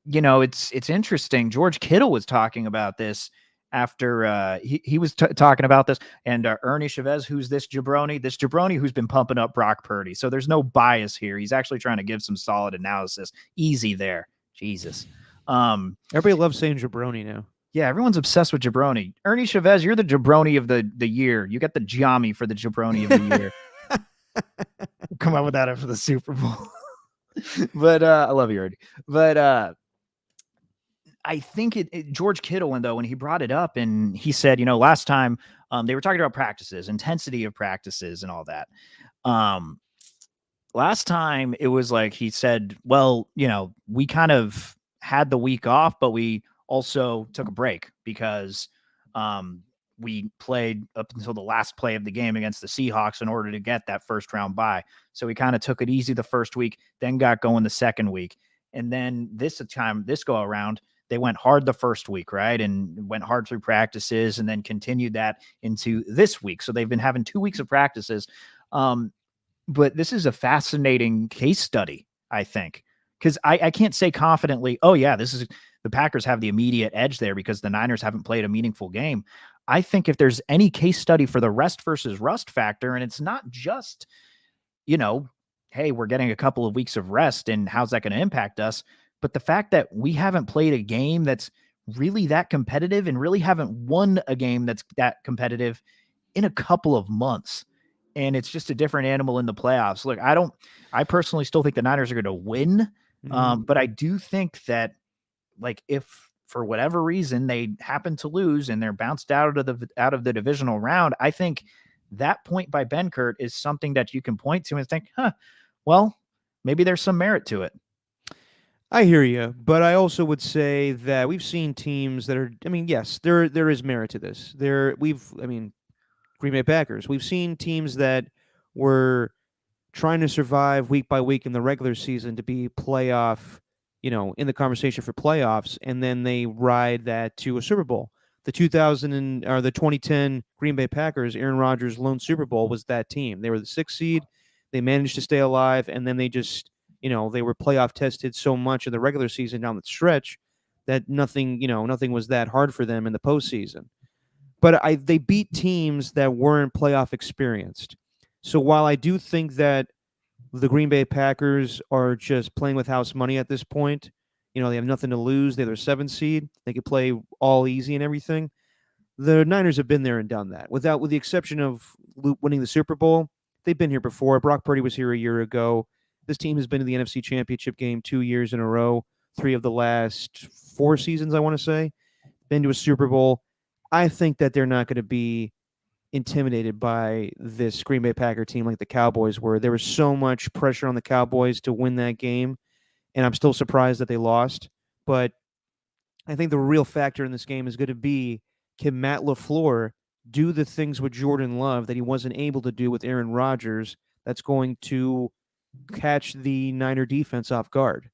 it's interesting. George Kittle was talking about this after he was talking about this, and Ernie Chavez, who's this jabroni who's been pumping up Brock Purdy. So there's no bias here. He's actually trying to give some solid analysis. Easy there. Jesus. Everybody loves saying jabroni now. Yeah, everyone's obsessed with jabroni. Ernie Chavez, you're the jabroni of the year. You got the Giammi for the jabroni of the year. Come out with that after the Super Bowl. But I love you, Ernie. But I think George Kittle, though, when he brought it up and he said, last time they were talking about practices, intensity of practices and all that. Last time it was like he said, well, we kind of had the week off, but we also took a break because we played up until the last play of the game against the Seahawks in order to get that first round bye. So we kind of took it easy the first week, then got going the second week. And then this go around, they went hard the first week, right? And went hard through practices and then continued that into this week. So they've been having 2 weeks of practices. But this is a fascinating case study, I think, because I can't say confidently, oh yeah, the Packers have the immediate edge there because the Niners haven't played a meaningful game. I think if there's any case study for the rest versus rust factor, and it's not just, hey, we're getting a couple of weeks of rest and how's that going to impact us? But the fact that we haven't played a game that's really that competitive and really haven't won a game that's that competitive in a couple of months. And it's just a different animal in the playoffs. Look, I personally still think the Niners are going to win. But I do think that, like, if for whatever reason they happen to lose and they're bounced out of the divisional round, I think that point by Benkert is something that you can point to and think, well, maybe there's some merit to it. I hear you, but I also would say that we've seen teams that are, yes, there is merit to this. Green Bay Packers, we've seen teams that were trying to survive week by week in the regular season to be playoff, in the conversation for playoffs, and then they ride that to a Super Bowl. The 2010 Green Bay Packers, Aaron Rodgers' lone Super Bowl was that team. They were the 6th seed. They managed to stay alive, and then they just, they were playoff tested so much in the regular season down the stretch that nothing was that hard for them in the postseason. But they beat teams that weren't playoff experienced. So while I do think that the Green Bay Packers are just playing with house money at this point, they have nothing to lose. They're their 7th seed. They could play all easy and everything. The Niners have been there and done that. With the exception of winning the Super Bowl, they've been here before. Brock Purdy was here a year ago. This team has been in the NFC Championship game 2 years in a row, 3 of the last 4 seasons, I want to say. Been to a Super Bowl. I think that they're not going to be intimidated by this Green Bay Packer team like the Cowboys were. There was so much pressure on the Cowboys to win that game, and I'm still surprised that they lost. But I think the real factor in this game is going to be, can Matt LaFleur do the things with Jordan Love that he wasn't able to do with Aaron Rodgers that's going to catch the Niner defense off guard?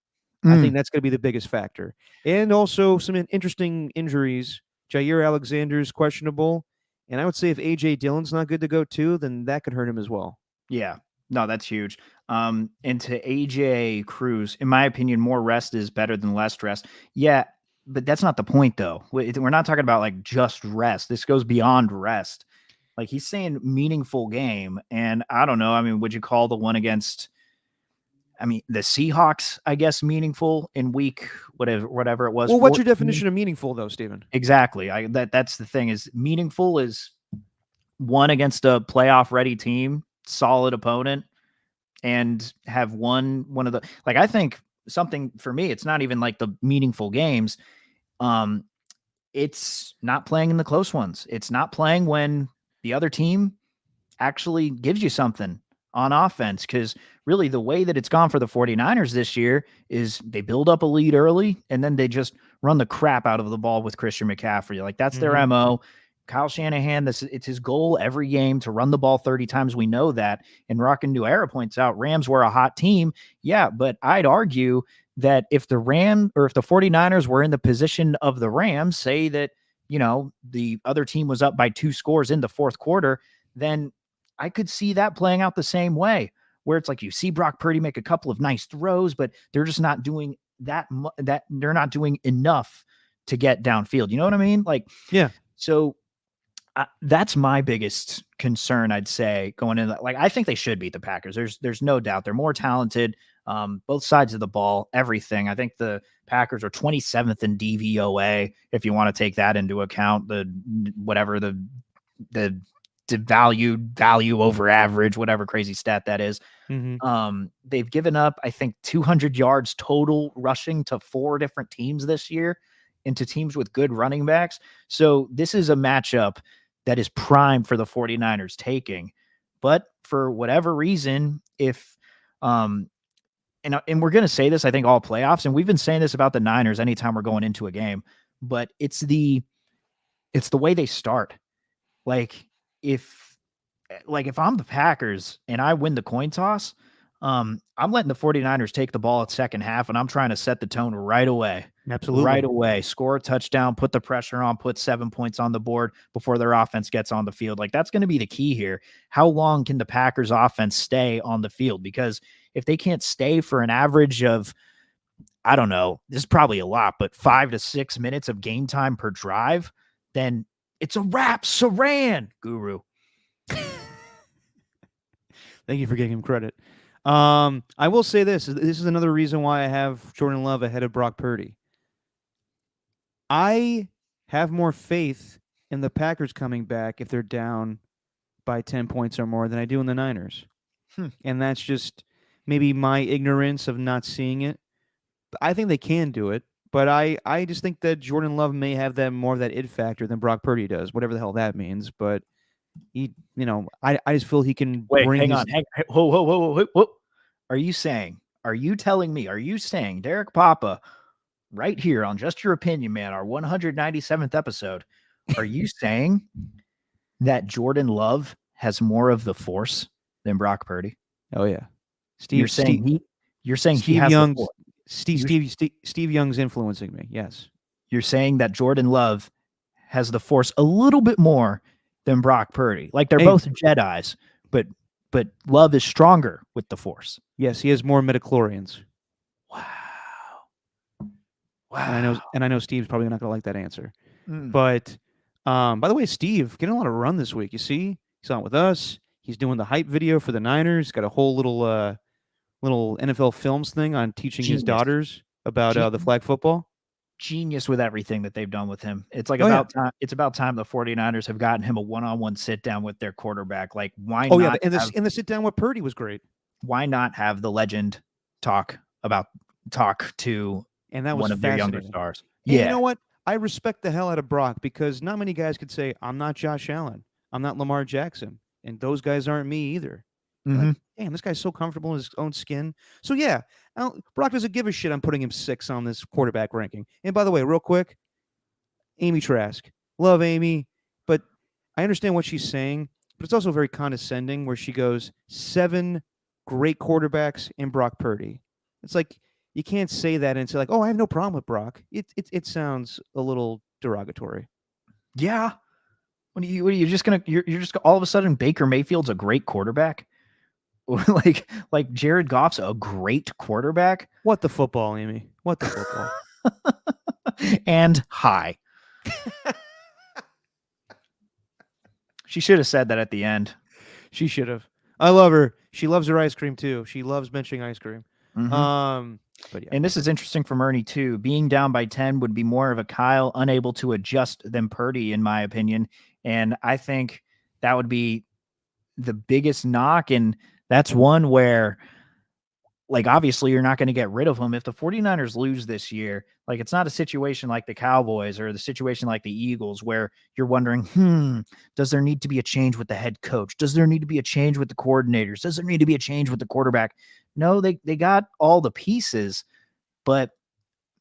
I think that's going to be the biggest factor. And also some interesting injuries. Jair Alexander's questionable. And I would say if A.J. Dillon's not good to go too, then that could hurt him as well. Yeah. No, that's huge. And to A.J. Cruz, in my opinion, more rest is better than less rest. Yeah, but that's not the point, though. We're not talking about, like, just rest. This goes beyond rest. Like, he's saying meaningful game. And I don't know. Would you call the one against the Seahawks, I guess, meaningful in week whatever it was? Well, what's your definition of meaningful, though, Stephen? Exactly. That's the thing, is meaningful is one against a playoff-ready team, solid opponent, and have won one of the, like, I think something for me, it's not even like the meaningful games. It's not playing in the close ones. It's not playing when the other team actually gives you something on offense, because really the way that it's gone for the 49ers this year is they build up a lead early and then they just run the crap out of the ball with Christian McCaffrey. Like, that's their MO. Kyle Shanahan, it's his goal every game to run the ball 30 times. We know that. And Rockin' New Era points out Rams were a hot team. Yeah, but I'd argue that if the 49ers were in the position of the Rams, say that the other team was up by 2 scores in the fourth quarter, then I could see that playing out the same way, where it's like you see Brock Purdy make a couple of nice throws, but they're just not doing that they're not doing enough to get downfield. You know what I mean? Like, Yeah. So that's my biggest concern, I'd say, going in. Like, I think they should beat the Packers. There's no doubt. They're more talented, both sides of the ball, everything. I think the Packers are 27th in DVOA, if you want to take that into account. The value over average, whatever crazy stat that is. Mm-hmm. They've given up, I think, 200 yards total rushing to 4 different teams this year, into teams with good running backs. So this is a matchup that is prime for the 49ers taking. But for whatever reason, if and we're going to say this, I think, all playoffs, and we've been saying this about the Niners anytime we're going into a game, but it's the way they start. Like if I'm the Packers and I win the coin toss, I'm letting the 49ers take the ball at second half, and I'm trying to set the tone right away. Absolutely. Right away. Score a touchdown, put the pressure on, put 7 points on the board before their offense gets on the field. Like, that's going to be the key here. How long can the Packers offense stay on the field? Because if they can't stay for an average of, I don't know, this is probably a lot, but 5 to 6 minutes of game time per drive, then it's a wrap. Saran, Guru. Thank you for giving him credit. I will say this. This is another reason why I have Jordan Love ahead of Brock Purdy. I have more faith in the Packers coming back if they're down by 10 points or more than I do in the Niners. And that's just maybe my ignorance of not seeing it. I think they can do it, but I just think that Jordan Love may have that more of that id factor than Brock Purdy does, whatever the hell that means. But I just feel he can bring hang on. Whoa. Are you saying Derek Papa, right here on Just Your Opinion, man, our 197th episode, are you saying that Jordan Love has more of the force than Brock Purdy? Oh yeah. You're saying he has Young's, the force. Steve Young's influencing me. Yes. You're saying that Jordan Love has the force a little bit more than Brock Purdy. Like, they're both Jedis, but Love is stronger with the force. Yes, he has more midichlorians. Wow. And I know Steve's probably not going to like that answer. But by the way, Steve getting a lot of run this week. You see, he's on with us. He's doing the hype video for the Niners. He's got a whole little NFL Films thing on teaching his daughters about the flag football. Genius with everything that they've done with him. It's like time. It's about time the 49ers have gotten him a one-on-one sit down with their quarterback. Like, why not? Yeah, and the sit down with Purdy was great. Why not have the legend talk to and that was one of their younger stars? And you know what? I respect the hell out of Brock, because not many guys could say, I'm not Josh Allen, I'm not Lamar Jackson, and those guys aren't me either. Like, damn, this guy's so comfortable in his own skin. So yeah, Brock doesn't give a shit. I'm putting him 6 on this quarterback ranking. And by the way, real quick, Amy Trask, love Amy, but I understand what she's saying, but it's also very condescending where she goes 7 great quarterbacks in Brock Purdy. It's like, you can't say that and say like, oh, I have no problem with Brock. It sounds a little derogatory. Yeah. You're just all of a sudden Baker Mayfield's a great quarterback? like Jared Goff's a great quarterback? What the football, Amy? What the football? And hi. She should have said that at the end. She should have. I love her. She loves her ice cream too. She loves mentioning ice cream. But yeah. And this is interesting from Ernie too. Being down by 10 would be more of a Kyle unable to adjust than Purdy, in my opinion. And I think that would be the biggest knock. And that's one where, like, obviously you're not going to get rid of him. If the 49ers lose this year, like, it's not a situation like the Cowboys or the situation like the Eagles where you're wondering, does there need to be a change with the head coach? Does there need to be a change with the coordinators? Does there need to be a change with the quarterback? No, they got all the pieces, but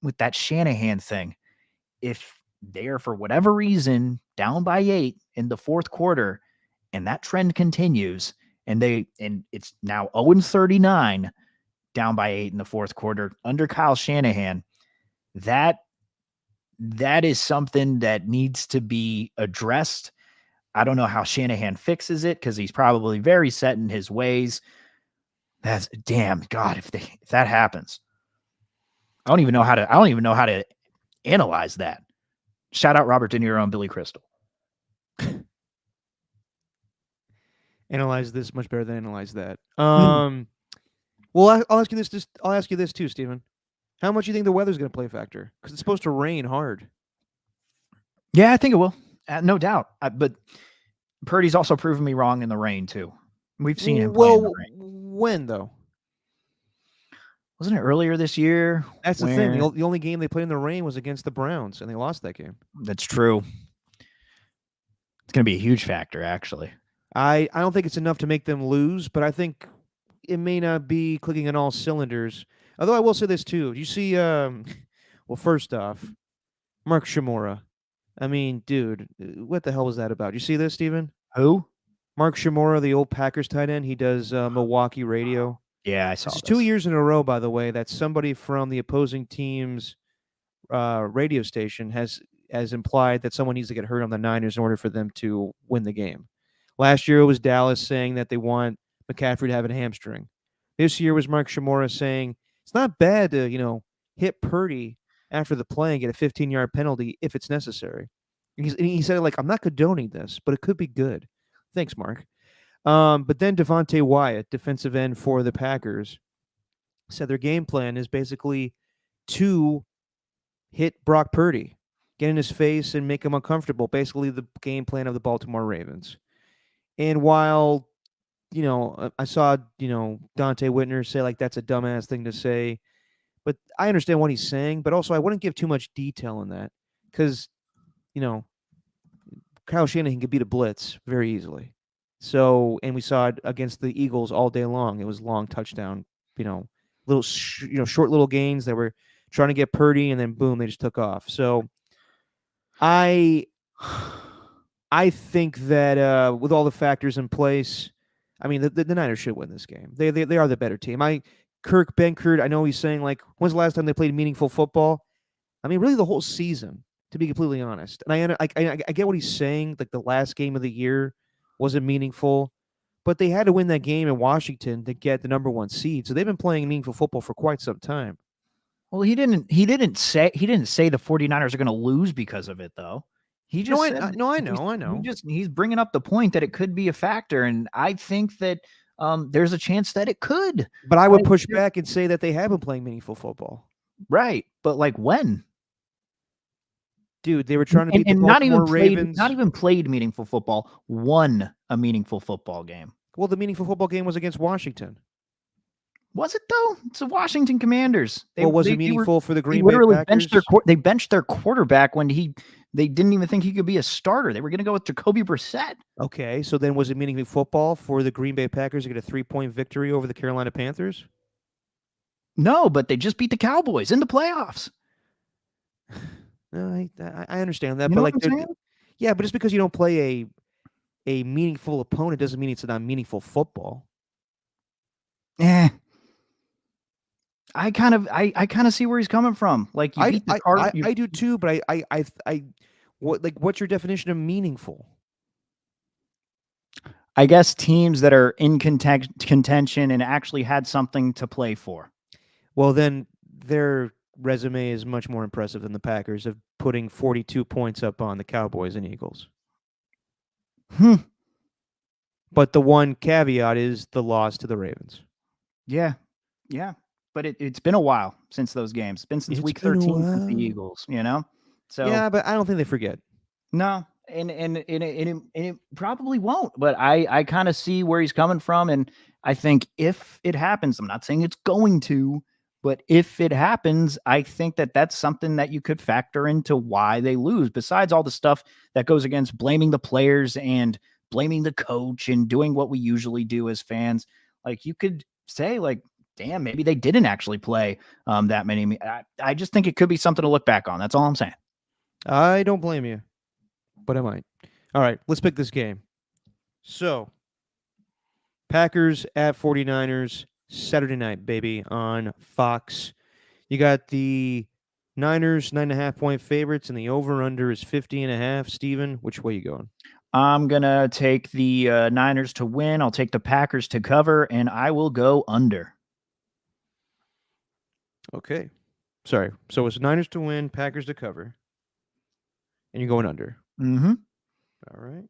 with that Shanahan thing, if they are for whatever reason down by 8 in the fourth quarter and that trend continues and it's now 0-39 down by 8 in the fourth quarter under Kyle Shanahan, that that is something that needs to be addressed. I don't know how Shanahan fixes it because he's probably very set in his ways. That's damn God. If that happens, I don't even know how to analyze that. Shout out Robert De Niro and Billy Crystal. Analyze this much better than analyze that. Well, I'll ask you this. I'll ask you this too, Stephen. How much do you think the weather's going to play a factor? Because it's supposed to rain hard. Yeah, I think it will. No doubt. But Purdy's also proven me wrong in the rain too. We've seen him play in the rain. When though? Wasn't it earlier this year? That's the thing. The only game they played in the rain was against the Browns, and they lost that game. That's true. It's going to be a huge factor, actually. I don't think it's enough to make them lose, but I think it may not be clicking on all cylinders. Although I will say this too. You see, well, first off, Mark Shimura. I mean, dude, what the hell was that about? You see this, Steven? Who? Mark Shimura, the old Packers tight end. He does Milwaukee radio. Yeah, I saw this. This 2 years in a row, by the way, that somebody from the opposing team's radio station has implied that someone needs to get hurt on the Niners in order for them to win the game. Last year it was Dallas saying that they want McCaffrey to have a hamstring. This year was Mark Shimura saying it's not bad to, hit Purdy after the play and get a 15-yard penalty if it's necessary. And he said, like, I'm not condoning this, but it could be good. Thanks, Mark. But then Devontae Wyatt, defensive end for the Packers, said their game plan is basically to hit Brock Purdy, get in his face and make him uncomfortable. Basically the game plan of the Baltimore Ravens. And while, I saw, Dante Whitner say, like, that's a dumbass thing to say, but I understand what he's saying, but also I wouldn't give too much detail in that because, Kyle Shanahan could beat a blitz very easily. So, and we saw it against the Eagles all day long. It was long touchdown, little, short little gains that were trying to get Purdy, and then boom, they just took off. So, I think that with all the factors in place, I mean, the Niners should win this game. They are the better team. Kirk Benkert, I know he's saying, like, when's the last time they played meaningful football? I mean, really the whole season, to be completely honest. And I get what he's saying, like the last game of the year wasn't meaningful, but they had to win that game in Washington to get the number 1 seed. So they've been playing meaningful football for quite some time. Well, he didn't say the 49ers are going to lose because of it, though. He just I know. He's bringing up the point that it could be a factor, and I think that there's a chance that it could. But I would push back and say that they have been playing meaningful football. Right, but like when? Dude, they were trying to beat the Baltimore Ravens. Not even played meaningful football. Won a meaningful football game. Well, the meaningful football game was against Washington. Was it though? It's the Washington Commanders. Was it meaningful for the Green Bay Packers? They benched their quarterback when they didn't even think he could be a starter. They were going to go with Jacoby Brissett. Okay, so then was it meaningful football for the Green Bay Packers to get a 3-point victory over the Carolina Panthers? No, but they just beat the Cowboys in the playoffs. No, I understand that, but like, yeah, but just because you don't play a meaningful opponent doesn't mean it's not meaningful football. I kind of see where he's coming from. Like, you beat the Cardinals. I do too, but what's your definition of meaningful? I guess teams that are in contention and actually had something to play for. Well, then their resume is much more impressive than the Packers of putting 42 points up on the Cowboys and Eagles. But the one caveat is the loss to the Ravens. Yeah. But it's been a while since those games. It's been since week 13 since the Eagles, So yeah, but I don't think they forget. No, and it probably won't. But I kind of see where he's coming from, and I think if it happens, I'm not saying it's going to, but if it happens, I think that that's something that you could factor into why they lose. Besides all the stuff that goes against blaming the players and blaming the coach and doing what we usually do as fans, like you could say, like, damn, maybe they didn't actually play that many. I just think it could be something to look back on. That's all I'm saying. I don't blame you, but I might. All right, let's pick this game. So, Packers at 49ers, Saturday night, baby, on Fox. You got the Niners, 9.5-point favorites, and the over-under is 50.5. Steven, which way you going? I'm going to take the Niners to win. I'll take the Packers to cover, and I will go under. Okay. Sorry. So it's Niners to win, Packers to cover. And you're going under. Mm-hmm. All right.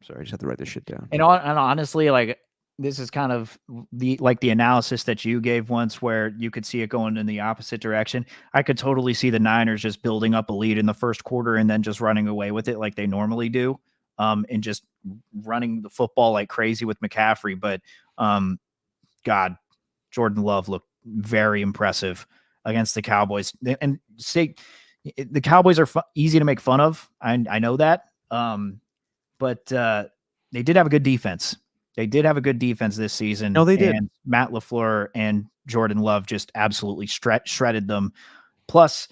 Sorry, I just have to write this shit down. And honestly, like, this is kind of the analysis that you gave once where you could see it going in the opposite direction. I could totally see the Niners just building up a lead in the first quarter and then just running away with it like they normally do, and just running the football like crazy with McCaffrey. But God, Jordan Love looked very impressive against the Cowboys. And the Cowboys are easy to make fun of. I know that. But they did have a good defense. They did have a good defense this season. No, they did. And Matt LaFleur and Jordan Love just absolutely shredded them. Plus,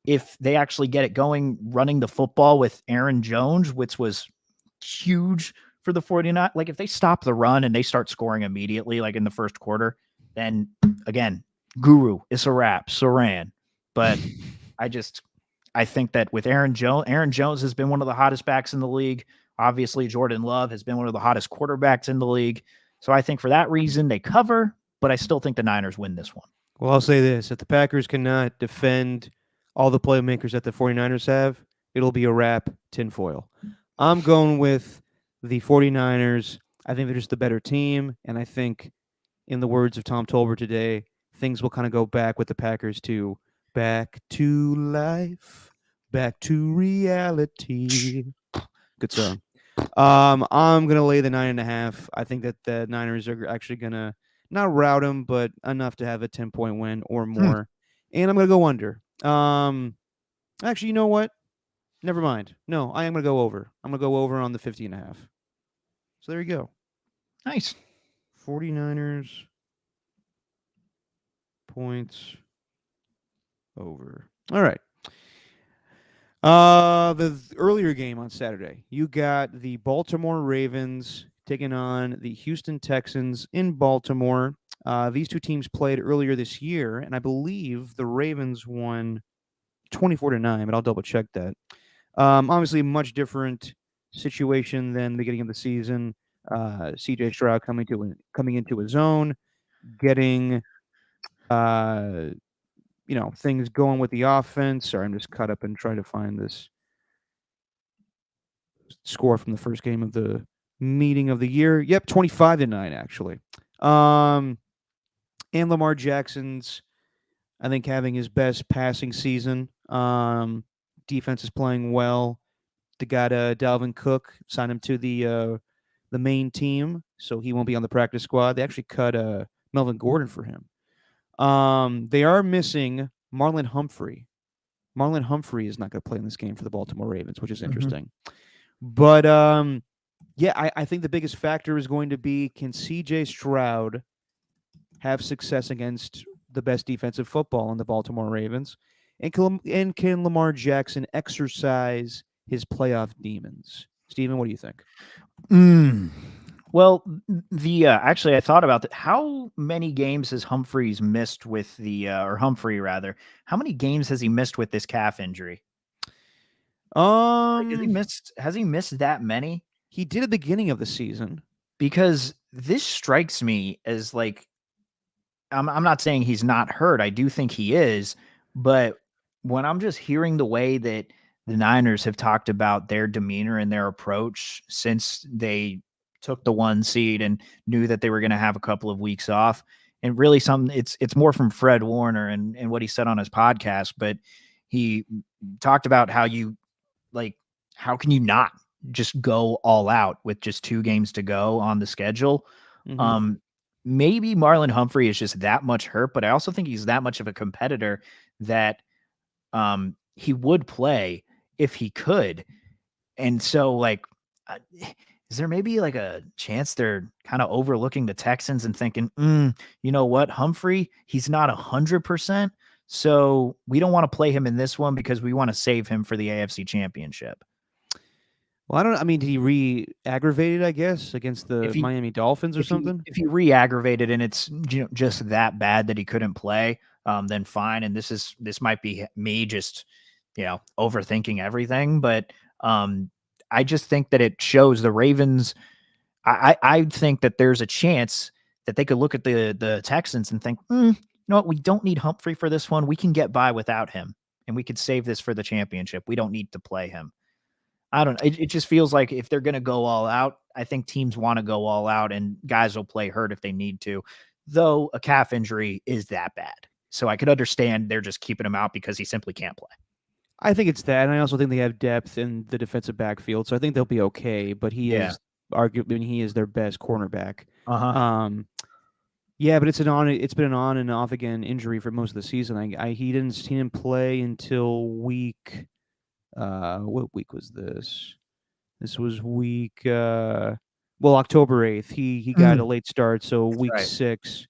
if they actually get it going, running the football with Aaron Jones, which was huge for the 49ers, like if they stop the run and they start scoring immediately, like in the first quarter, then again, Guru, it's a wrap, Saran. But I think that with Aaron Jones has been one of the hottest backs in the league. Obviously, Jordan Love has been one of the hottest quarterbacks in the league. So I think for that reason, they cover, but I still think the Niners win this one. Well, I'll say this. If the Packers cannot defend all the playmakers that the 49ers have, it'll be a wrap, tinfoil. I'm going with the 49ers. I think they're just the better team, and I think, in the words of Tom Tolbert today, things will kind of go back with the Packers to back to life, back to reality. Good song. I'm going to lay the 9.5. I think that the Niners are actually going to not rout them, but enough to have a 10-point win or more. And I'm going to go under. Actually, you know what? Never mind. No, I am going to go over. I'm going to go over on the 50.5. So there you go. Nice. 49ers points over. All right. The earlier game on Saturday, you got the Baltimore Ravens taking on the Houston Texans in Baltimore. These two teams played earlier this year, and I believe the Ravens won 24-9, but I'll double check that. Obviously, a much different situation than the beginning of the season. CJ Stroud coming into his own, getting things going with the offense. Sorry, I'm just caught up in trying to find this score from the first game of the meeting of the year. Yep, 25-9 actually. And Lamar Jackson's, I think, having his best passing season. Defense is playing well. They got Dalvin Cook, signed him to the main team, so he won't be on the practice squad. They actually cut Melvin Gordon for him. They are missing Marlon Humphrey. Marlon Humphrey is not going to play in this game for the Baltimore Ravens, which is interesting. But I think the biggest factor is going to be, can CJ Stroud have success against the best defensive football in the Baltimore Ravens? And can Lamar Jackson exercise his playoff demons? Steven, what do you think? Well, actually, I thought about that. How many games has Humphreys missed with or Humphrey rather? How many games has he missed with this calf injury? Has he missed that many? He did at the beginning of the season. Because this strikes me as like, I'm not saying he's not hurt. I do think he is, but when I'm just hearing the way that the Niners have talked about their demeanor and their approach since they took the 1 seed and knew that they were going to have a couple of weeks off, and really it's more from Fred Warner and what he said on his podcast, but he talked about how can you not just go all out with just 2 games to go on the schedule? Maybe Marlon Humphrey is just that much hurt, but I also think he's that much of a competitor that he would play if he could. And so is there maybe like a chance they're kind of overlooking the Texans and thinking, you know what, Humphrey, he's not 100%. So we don't want to play him in this one because we want to save him for the AFC Championship. Well, I don't. I mean, did he re-aggravated? I guess against the If he Miami Dolphins or something. if he re-aggravated and it's just that bad that he couldn't play, then fine. And this might be me just overthinking everything, but I just think that it shows the Ravens. I think that there's a chance that they could look at the Texans and think, you know what, we don't need Humphrey for this one. We can get by without him, and we could save this for the championship. We don't need to play him. I don't know. It just feels like if they're going to go all out, I think teams want to go all out, and guys will play hurt if they need to. Though a calf injury is that bad, so I could understand they're just keeping him out because he simply can't play. I think it's that, and I also think they have depth in the defensive backfield, so I think they'll be okay. But he is arguably he is their best cornerback. Yeah, but it's been an on and off again injury for most of the season. He didn't play until week. What week was this? This was week. October 8th. He got a late start, so That's week right. 6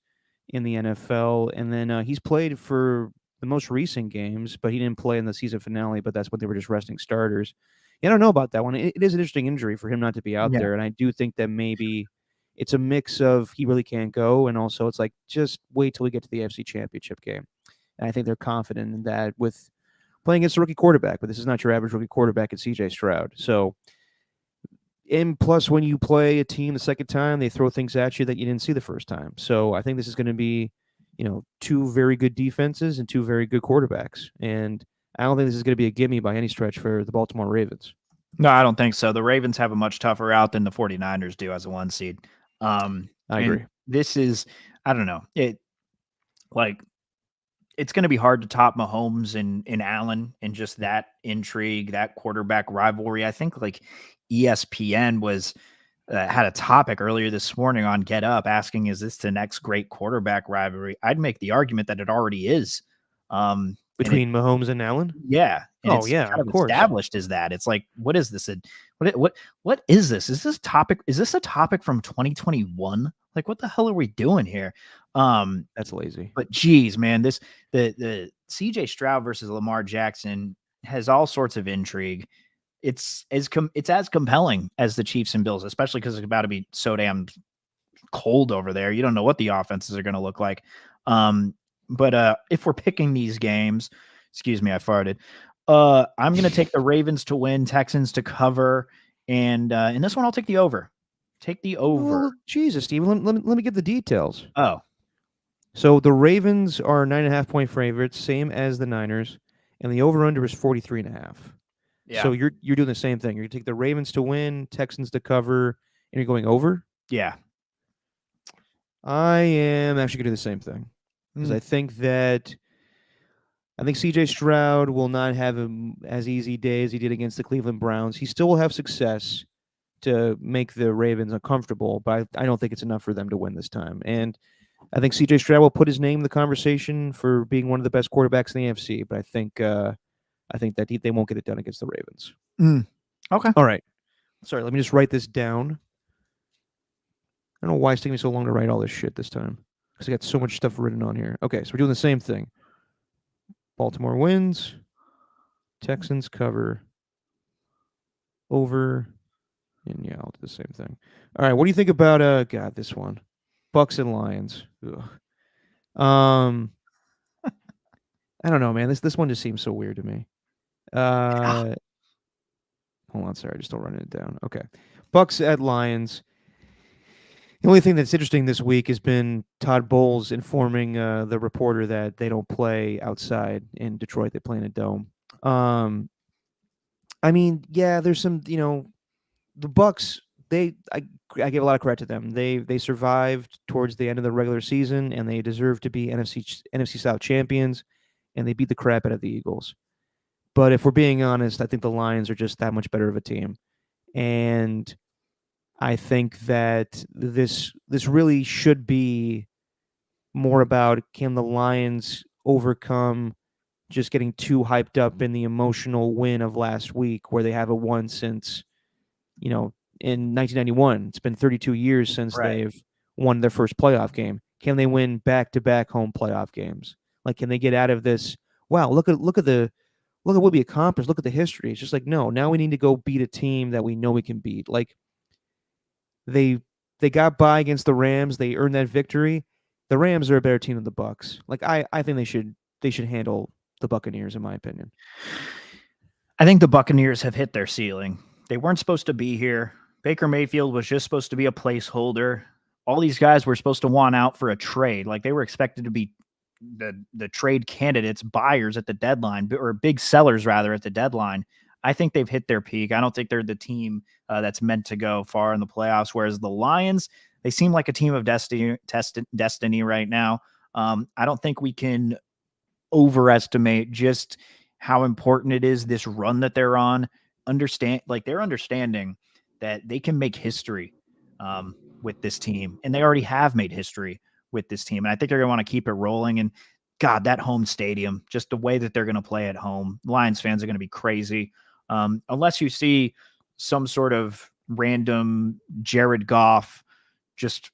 in the NFL, and then he's played for the most recent games, but he didn't play in the season finale. But that's when they were just resting starters. Yeah, I don't know about that one. It is an interesting injury for him not to be out there, and I do think that maybe it's a mix of he really can't go, and also it's like just wait till we get to the AFC Championship game. And I think they're confident in that with playing against a rookie quarterback, but this is not your average rookie quarterback at CJ Stroud. So, and plus when you play a team the second time, they throw things at you that you didn't see the first time. So I think this is going to be, two very good defenses and two very good quarterbacks. And I don't think this is going to be a gimme by any stretch for the Baltimore Ravens. No, I don't think so. The Ravens have a much tougher out than the 49ers do as a 1 seed. I agree. This is, I don't know. It's going to be hard to top Mahomes and Allen and just that intrigue, that quarterback rivalry. I think ESPN was had a topic earlier this morning on Get Up asking, is this the next great quarterback rivalry? I'd make the argument that it already is. Between Mahomes and Allen? Yeah. And it's kind of course. Established as that. It's like, what is this? What is this? Is this a topic from 2021? Like, what the hell are we doing here? That's lazy. But geez, man, the CJ Stroud versus Lamar Jackson has all sorts of intrigue. It's as compelling as the Chiefs and Bills, especially because it's about to be so damn cold over there. You don't know what the offenses are going to look like. But if we're picking these games, excuse me, I farted. I'm going to take the Ravens to win, Texans to cover, and in this one, I'll take the over. Take the over. Oh, Jesus, Steven, let me get the details. Oh. So the Ravens are 9.5-point favorites, same as the Niners, and the over-under is 43.5. Yeah. So you're doing the same thing. You're going to take the Ravens to win, Texans to cover, and you're going over? Yeah. I am actually going to do the same thing. Because I think CJ Stroud will not have as easy day as he did against the Cleveland Browns. He still will have success to make the Ravens uncomfortable, but I don't think it's enough for them to win this time. And I think CJ Stroud will put his name in the conversation for being one of the best quarterbacks in the AFC, but I think that they won't get it done against the Ravens. Okay. All right. Sorry, let me just write this down. I don't know why it's taking me so long to write all this shit this time. Because I got so much stuff written on here. Okay, so we're doing the same thing. Baltimore wins. Texans cover. Over. And yeah, I'll do the same thing. All right, what do you think about this one? Bucks and Lions. Ugh. I don't know, man. This one just seems so weird to me. Hold on, sorry, I just don't run it down. Okay. Bucks at Lions. The only thing that's interesting this week has been Todd Bowles informing the reporter that they don't play outside in Detroit. They play in a dome. I mean, yeah, there's some, the Bucks, I give a lot of credit to them. They survived towards the end of the regular season, and they deserve to be NFC South champions, and they beat the crap out of the Eagles. But if we're being honest, I think the Lions are just that much better of a team. And I think that this really should be more about, can the Lions overcome just getting too hyped up in the emotional win of last week, where they haven't won since, in 1991. It's been 32 years since they've won their first playoff game. Can they win back-to-back home playoff games? Like, can they get out of this? Wow, look at look at what we accomplished. Look at the history. It's just like, no, now we need to go beat a team that we know we can beat. Like they got by against the Rams. They earned that victory. The Rams are a better team than the Bucks. Like I think they should handle the Buccaneers, in my opinion. I think the Buccaneers have hit their ceiling. They weren't supposed to be here. Baker Mayfield was just supposed to be a placeholder. All these guys were supposed to want out for a trade. Like they were expected to be the trade candidates, buyers at the deadline, or big sellers rather at the deadline. I think they've hit their peak. I don't think they're the team that's meant to go far in the playoffs. Whereas the Lions, they seem like a team of destiny right now. I don't think we can overestimate just how important it is, this run that they're on. They're understanding that they can make history with this team, and they already have made history with this team. And I think they're going to want to keep it rolling. And God, that home stadium, just the way that they're going to play at home, Lions fans are going to be crazy. Unless you see some sort of random Jared Goff just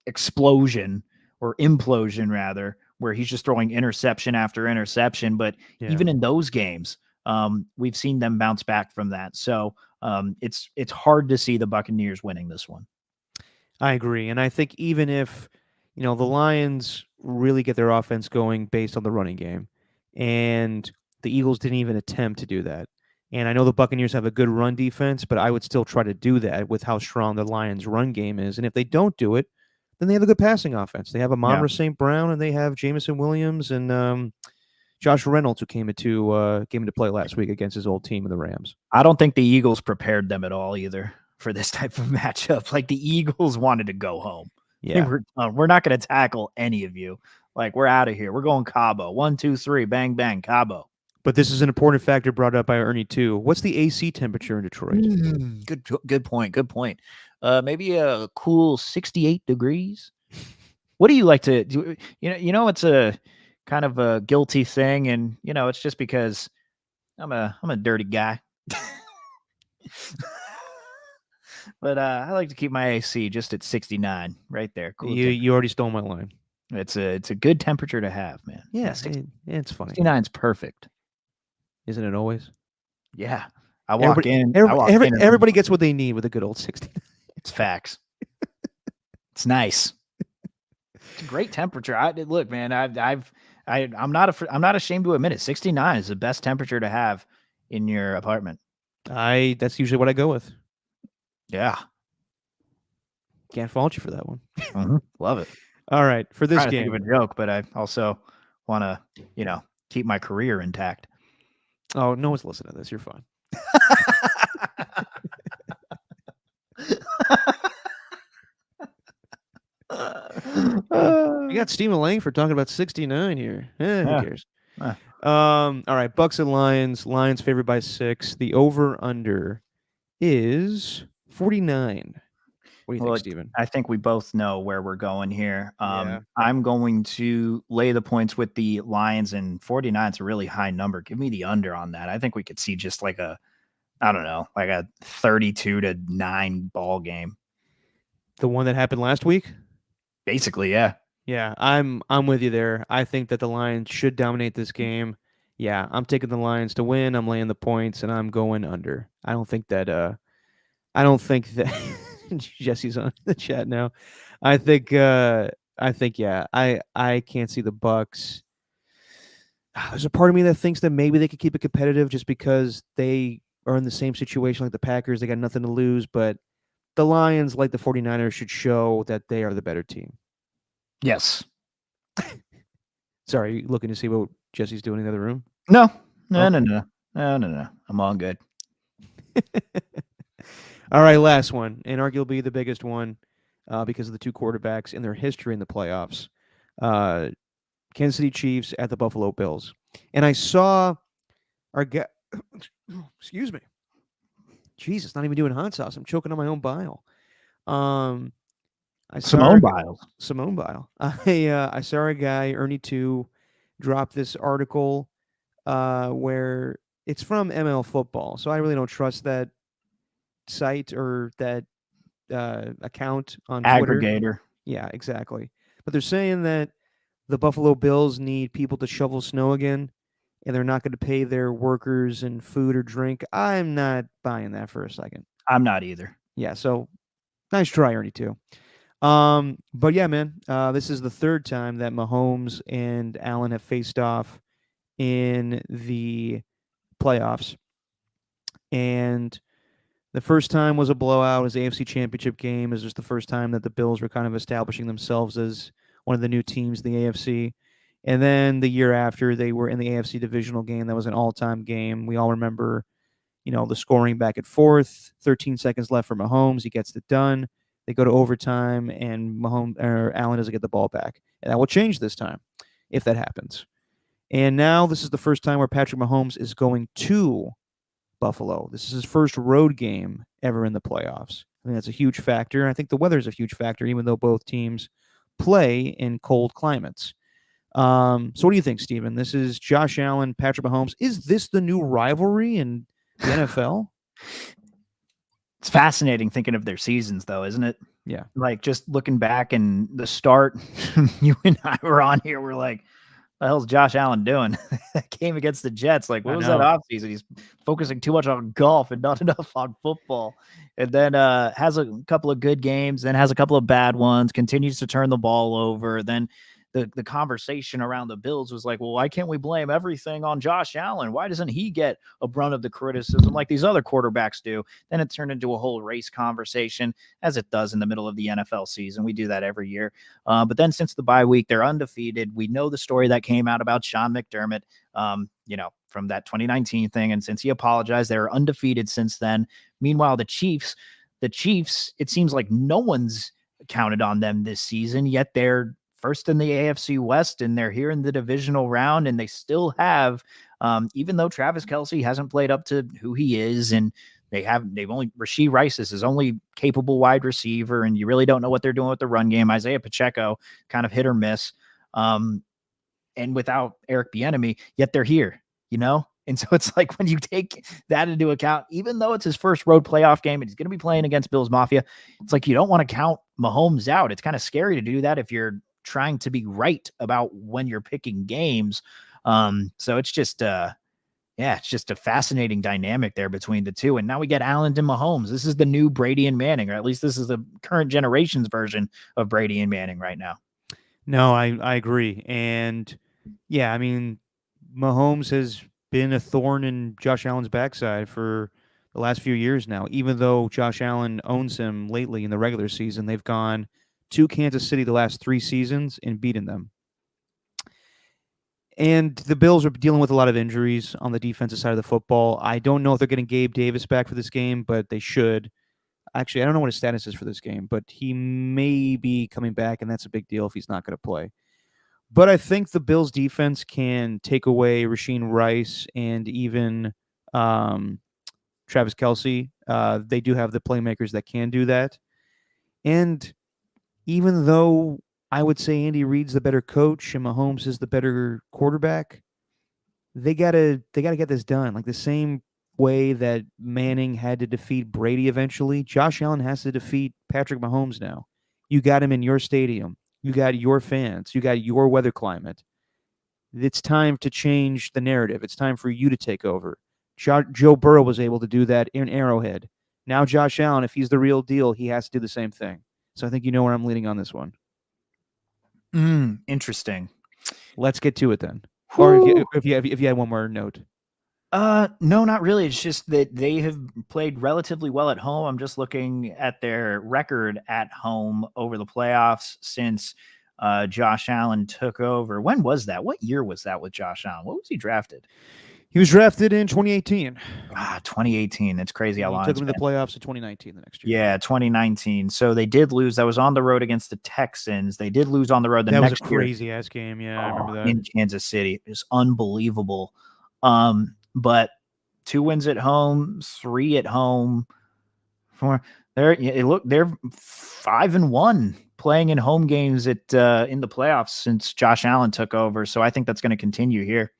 explosion or implosion rather, where he's just throwing interception after interception. But even in those games, we've seen them bounce back from that. So it's hard to see the Buccaneers winning this one. I agree. And I think even if, the Lions really get their offense going based on the running game, and the Eagles didn't even attempt to do that. And I know the Buccaneers have a good run defense, but I would still try to do that with how strong the Lions' run game is. And if they don't do it, then they have a good passing offense. They have Amon-Ra St. Brown, and they have Jameson Williams and Josh Reynolds, who came into play last week against his old team in the Rams. I don't think the Eagles prepared them at all either for this type of matchup. Like the Eagles wanted to go home. Yeah, we're not going to tackle any of you. Like we're out of here. We're going Cabo. 1, 2, 3, bang, bang, Cabo. But this is an important factor brought up by Ernie too. What's the AC temperature in Detroit? Good point. Good point. Maybe a cool 68 degrees. What do you like to do? It's a kind of a guilty thing, and it's just because I'm a dirty guy. But I like to keep my AC just at 69, right there. Cool. You already stole my line. It's a good temperature to have, man. Yeah, it's funny. 69 is perfect. Isn't it always? Yeah. I walk in. Everybody gets what they need with a good old 69. It's facts. It's nice. It's a great temperature. Look, man. I'm not ashamed to admit it. 69 is the best temperature to have in your apartment. That's usually what I go with. Yeah. Can't fault you for that one. Mm-hmm. Love it. All right, for this game. game, Think of a joke, but I also want to, keep my career intact. Oh, no one's listening to this. You're fine. You got Stephen Lang for talking about 69 here. Who cares? All right, Bucks and Lions. Lions favored by 6. The over/under is 49. What do you think, Steven? I think we both know where we're going here. I'm going to lay the points with the Lions, and 49 is a really high number. Give me the under on that. I think we could see just like a 32-9 ball game. The one that happened last week? Basically, yeah. Yeah, I'm with you there. I think that the Lions should dominate this game. Yeah, I'm taking the Lions to win. I'm laying the points, and I'm going under. I don't think that Jesse's on the chat now. I think I can't see the Bucks. There's a part of me that thinks that maybe they could keep it competitive just because they are in the same situation like the Packers. They got nothing to lose, but the Lions, like the 49ers, should show that they are the better team. Yes. Sorry, you looking to see what Jesse's doing in the other room? No. I'm all good. All right, last one, and arguably the biggest one because of the two quarterbacks in their history in the playoffs. Kansas City Chiefs at the Buffalo Bills. And I saw our guy... Excuse me. Jesus, not even doing hot sauce. I'm choking on my own bile. Simone Biles. I saw a guy, Ernie 2, drop this article where it's from ML Football. So I really don't trust that site or that account on Twitter. Aggregator. Yeah, exactly. But they're saying that the Buffalo Bills need people to shovel snow again, and they're not going to pay their workers in food or drink. I'm not buying that for a second. I'm not either. Yeah, so nice try, Ernie, too. But yeah, man, this is the third time that Mahomes and Allen have faced off in the playoffs. And the first time was a blowout. It was the AFC Championship game. It was just the first time that the Bills were kind of establishing themselves as one of the new teams in the AFC. And then the year after, they were in the AFC divisional game. That was an all-time game. We all remember, the scoring back and forth. 13 seconds left for Mahomes. He gets it done. They go to overtime, and Allen doesn't get the ball back. And that will change this time, if that happens. And now this is the first time where Patrick Mahomes is going to Buffalo. This is his first road game ever in the playoffs. I think that's a huge factor. I think the weather is a huge factor, even though both teams play in cold climates. So what do you think, Steven? This is Josh Allen, Patrick Mahomes. Is this the new rivalry in the NFL? It's fascinating thinking of their seasons, though, isn't it? Yeah. Like, just looking back and the start, you and I were on here, we're like, the hell's Josh Allen doing? That game against the Jets, like, what was that offseason? He's focusing too much on golf and not enough on football. And then has a couple of good games, then has a couple of bad ones, continues to turn the ball over. Then the conversation around the Bills was like, well, why can't we blame everything on Josh Allen? Why doesn't he get a brunt of the criticism like these other quarterbacks do? Then it turned into a whole race conversation, as it does in the middle of the NFL season. We do that every year. But then since the bye week, they're undefeated. We know the story that came out about Sean McDermott, from that 2019 thing. And since he apologized, they're undefeated since then. Meanwhile, the Chiefs, it seems like no one's counted on them this season, yet they're first in the AFC West, and they're here in the divisional round, and they still have, even though Travis Kelce hasn't played up to who he is, and Rashee Rice is his only capable wide receiver, and you really don't know what they're doing with the run game. Isaiah Pacheco, kind of hit or miss, and without Eric Bieniemy, yet they're here, And so it's like, when you take that into account, even though it's his first road playoff game and he's going to be playing against Bills Mafia, it's like you don't want to count Mahomes out. It's kind of scary to do that if you're trying to be right about when you're picking games. So it's just it's just a fascinating dynamic there between the two. And now we get Allen and Mahomes. This is the new Brady and Manning, or at least this is the current generation's version of Brady and Manning right now. No, I agree. And yeah, I mean, Mahomes has been a thorn in Josh Allen's backside for the last few years now. Even though Josh Allen owns him lately in the regular season, they've gone to Kansas City the last 3 seasons and beaten them. And the Bills are dealing with a lot of injuries on the defensive side of the football. I don't know if they're getting Gabe Davis back for this game, but they should. Actually, I don't know what his status is for this game, but he may be coming back, and that's a big deal if he's not going to play. But I think the Bills' defense can take away Rashee Rice and even Travis Kelce. They do have the playmakers that can do that. And even though I would say Andy Reid's the better coach and Mahomes is the better quarterback, they gotta get this done. Like the same way that Manning had to defeat Brady eventually, Josh Allen has to defeat Patrick Mahomes now. You got him in your stadium. You got your fans. You got your weather climate. It's time to change the narrative. It's time for you to take over. Joe Burrow was able to do that in Arrowhead. Now Josh Allen, if he's the real deal, he has to do the same thing. So I think you know where I'm leading on this one. Interesting. Let's get to it then. Or if you had one more note. No, not really. It's just that they have played relatively well at home. I'm just looking at their record at home over the playoffs since Josh Allen took over. When was that? What year was that with Josh Allen? What was he drafted? He was drafted in 2018. 2018. It's crazy how long. He took him to the playoffs in 2019 the next year. Yeah, 2019. So they did lose. That was on the road against the Texans. They did lose on the road the next year. That was a crazy-ass game. Yeah, I remember that. In Kansas City. It was unbelievable. But 2 wins at home, 3 at home. They're 5-1 playing in home games in the playoffs since Josh Allen took over. So I think that's going to continue here.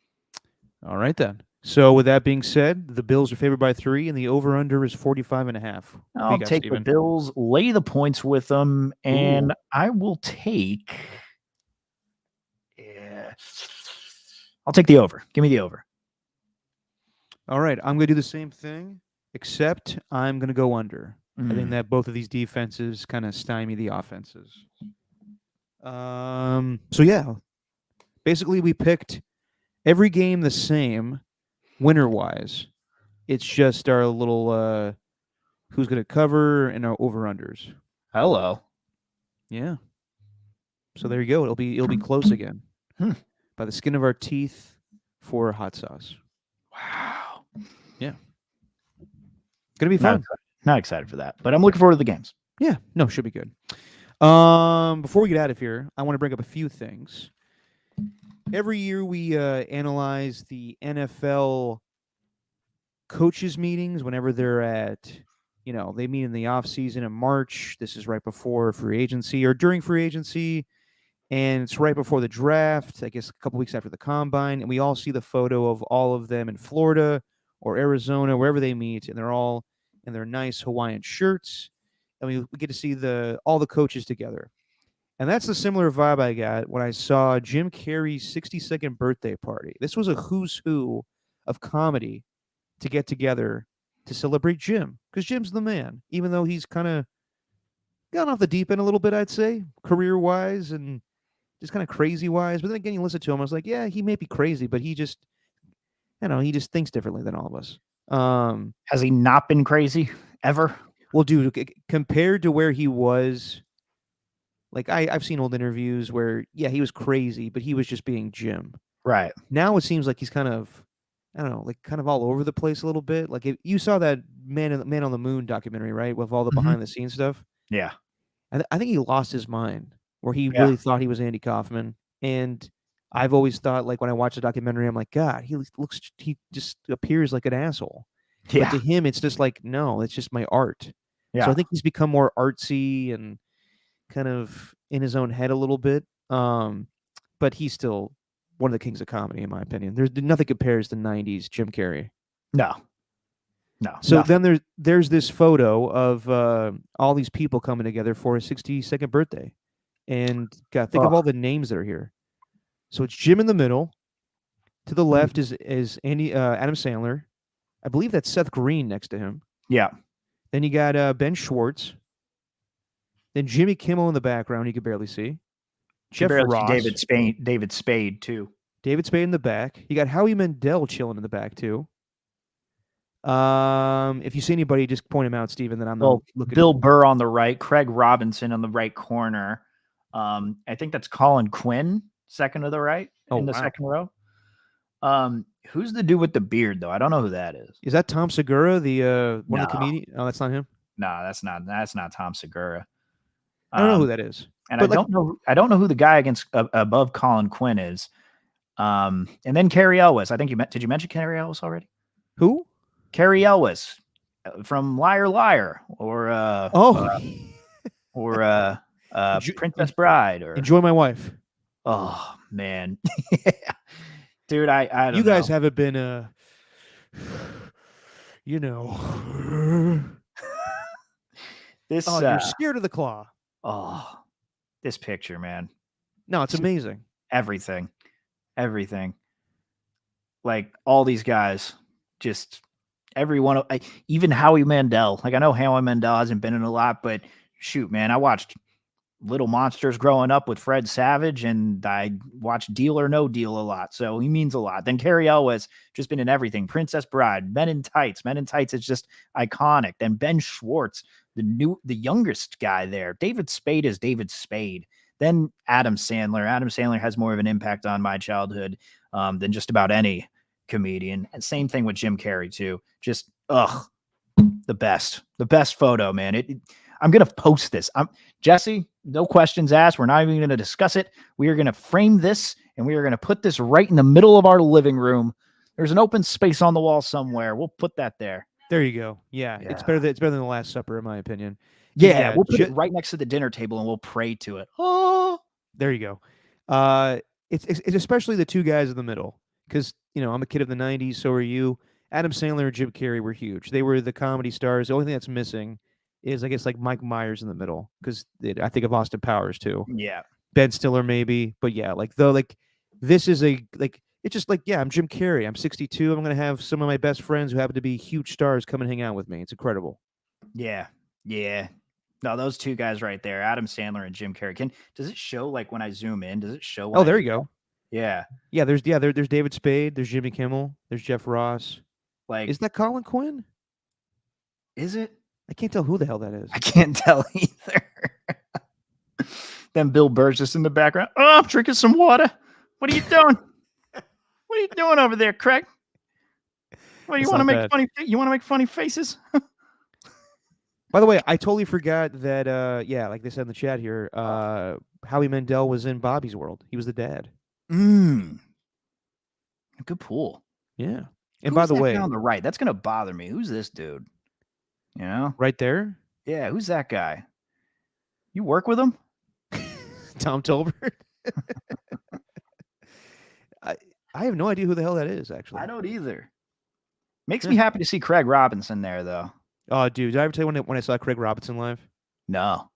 All right, then. So with that being said, the Bills are favored by 3, and the over-under is 45.5. I'll take the Bills, lay the points with them, and I will take... I'll take the over. Give me the over. All right, I'm going to do the same thing, except I'm going to go under. I think that both of these defenses kind of stymie the offenses. So yeah, basically we picked every game the same, winner-wise. It's just our little who's going to cover and our over-unders. Hello. Yeah. So there you go. It'll be close again. By the skin of our teeth for hot sauce. Wow. Yeah. Gonna be fun. Not excited for that, but I'm looking forward to the games. Yeah. No, should be good. Before we get out of here, I want to bring up a few things. Every year we analyze the NFL coaches meetings whenever they're at, they meet in the off season in March. This is right before free agency or during free agency. And it's right before the draft, I guess a couple weeks after the combine. And we all see the photo of all of them in Florida or Arizona, wherever they meet. And they're all in their nice Hawaiian shirts. And we get to see all the coaches together. And that's the similar vibe I got when I saw Jim Carrey's 62nd birthday party. This was a who's who of comedy to get together to celebrate Jim. Because Jim's the man, even though he's kind of gone off the deep end a little bit, I'd say, career-wise and just kind of crazy-wise. But then again, you listen to him, I was like, yeah, he may be crazy, but he just, he just thinks differently than all of us. Has he not been crazy ever? Well, dude, compared to where he was, like I've seen old interviews where, yeah, he was crazy, but he was just being Jim. Right. Now it seems like he's kind of, I don't know, like kind of all over the place a little bit. Like you saw that Man on the Moon documentary, right? With all the behind the scenes stuff. Yeah. I think he lost his mind where he really thought he was Andy Kaufman. And I've always thought, like, when I watch the documentary, I'm like, God, he just appears like an asshole. Yeah. But to him, it's just like, no, it's just my art. Yeah. So I think he's become more artsy and kind of in his own head a little bit. But he's still one of the kings of comedy, in my opinion. There's nothing compares to 90s Jim Carrey. No. So then there's this photo of all these people coming together for his 62nd birthday. And God, think of all the names that are here. So it's Jim in the middle. To the left is Adam Sandler. I believe that's Seth Green next to him. Yeah. Then you got Ben Schwartz. Then Jimmy Kimmel in the background, you can barely see. Jeff Ross. David Spade, too. David Spade in the back. You got Howie Mandel chilling in the back, too. If you see anybody, just point him out, Steven, that I'm looking. Bill Burr on the right, Craig Robinson on the right corner. I think that's Colin Quinn, second to the right in the second row. Who's the dude with the beard, though? I don't know who that is. Is that Tom Segura, the one of the comedians? Oh, that's not him? No, that's not Tom Segura. I don't know who that is. And I don't know who the guy above Colin Quinn is. And then Carrie Elwes. I think did you mention Carrie Elwes already? Who? Carrie Elwes from Liar Liar or Princess Bride or Enjoy My Wife. Oh man. Dude, I don't know. You guys haven't been this you're scared of the claw. Oh, this picture, man. No, it's amazing. Everything. Like all these guys, just every one of, even Howie Mandel. Like I know Howie Mandel hasn't been in a lot, but shoot, man, I watched Little Monsters growing up with Fred Savage, and I watched Deal or No Deal a lot, so he means a lot. Then Carrie Elwes just been in everything. Princess Bride, Men in Tights is just iconic. Then Ben Schwartz, the youngest guy there. David Spade is David Spade. Then Adam Sandler. Adam Sandler has more of an impact on my childhood than just about any comedian. And same thing with Jim Carrey too. Just the best photo, man. I'm gonna post this. Jesse, no questions asked. We're not even gonna discuss it. We are gonna frame this and we are gonna put this right in the middle of our living room. There's an open space on the wall somewhere. We'll put that there. There you go. Yeah. It's better than the Last Supper, in my opinion. Yeah, we'll put it right next to the dinner table and we'll pray to it. Oh, there you go. It's especially the two guys in the middle, because I'm a kid of the 90s. So are you. Adam Sandler and Jim Carrey were huge. They were the comedy stars. The only thing that's missing is, I guess, like Mike Myers in the middle, because I think of Austin Powers too. Yeah, Ben Stiller maybe, but yeah, this is it's It's just like, yeah, I'm Jim Carrey. I'm 62. I'm going to have some of my best friends who happen to be huge stars come and hang out with me. It's incredible. Yeah. Yeah. No, those two guys right there, Adam Sandler and Jim Carrey. Does it show like when I zoom in? Does it show when Oh, there you go. Yeah. Yeah, there's David Spade, there's Jimmy Kimmel, there's Jeff Ross. Like, Is that Colin Quinn? is it? I can't tell who the hell that is. I can't tell either. Then Bill Burr's just in the background. Oh, I'm drinking some water. What are you doing? What are you doing over there, Craig? What, you That's want to not make bad. funny? You want to make funny faces? By the way, I totally forgot that. Yeah, like they said in the chat here, Howie Mandel was in Bobby's World. He was the dad. Good pool. Yeah. And Who's by the that way, guy on the right, that's gonna bother me. Who's this dude? You know? right there, Yeah, who's that guy? You work with him? Tom Tolbert. I have no idea who the hell that is, actually. I don't either. Makes me happy to see Craig Robinson there, though. Oh, dude, did I ever tell you when I saw Craig Robinson live? No.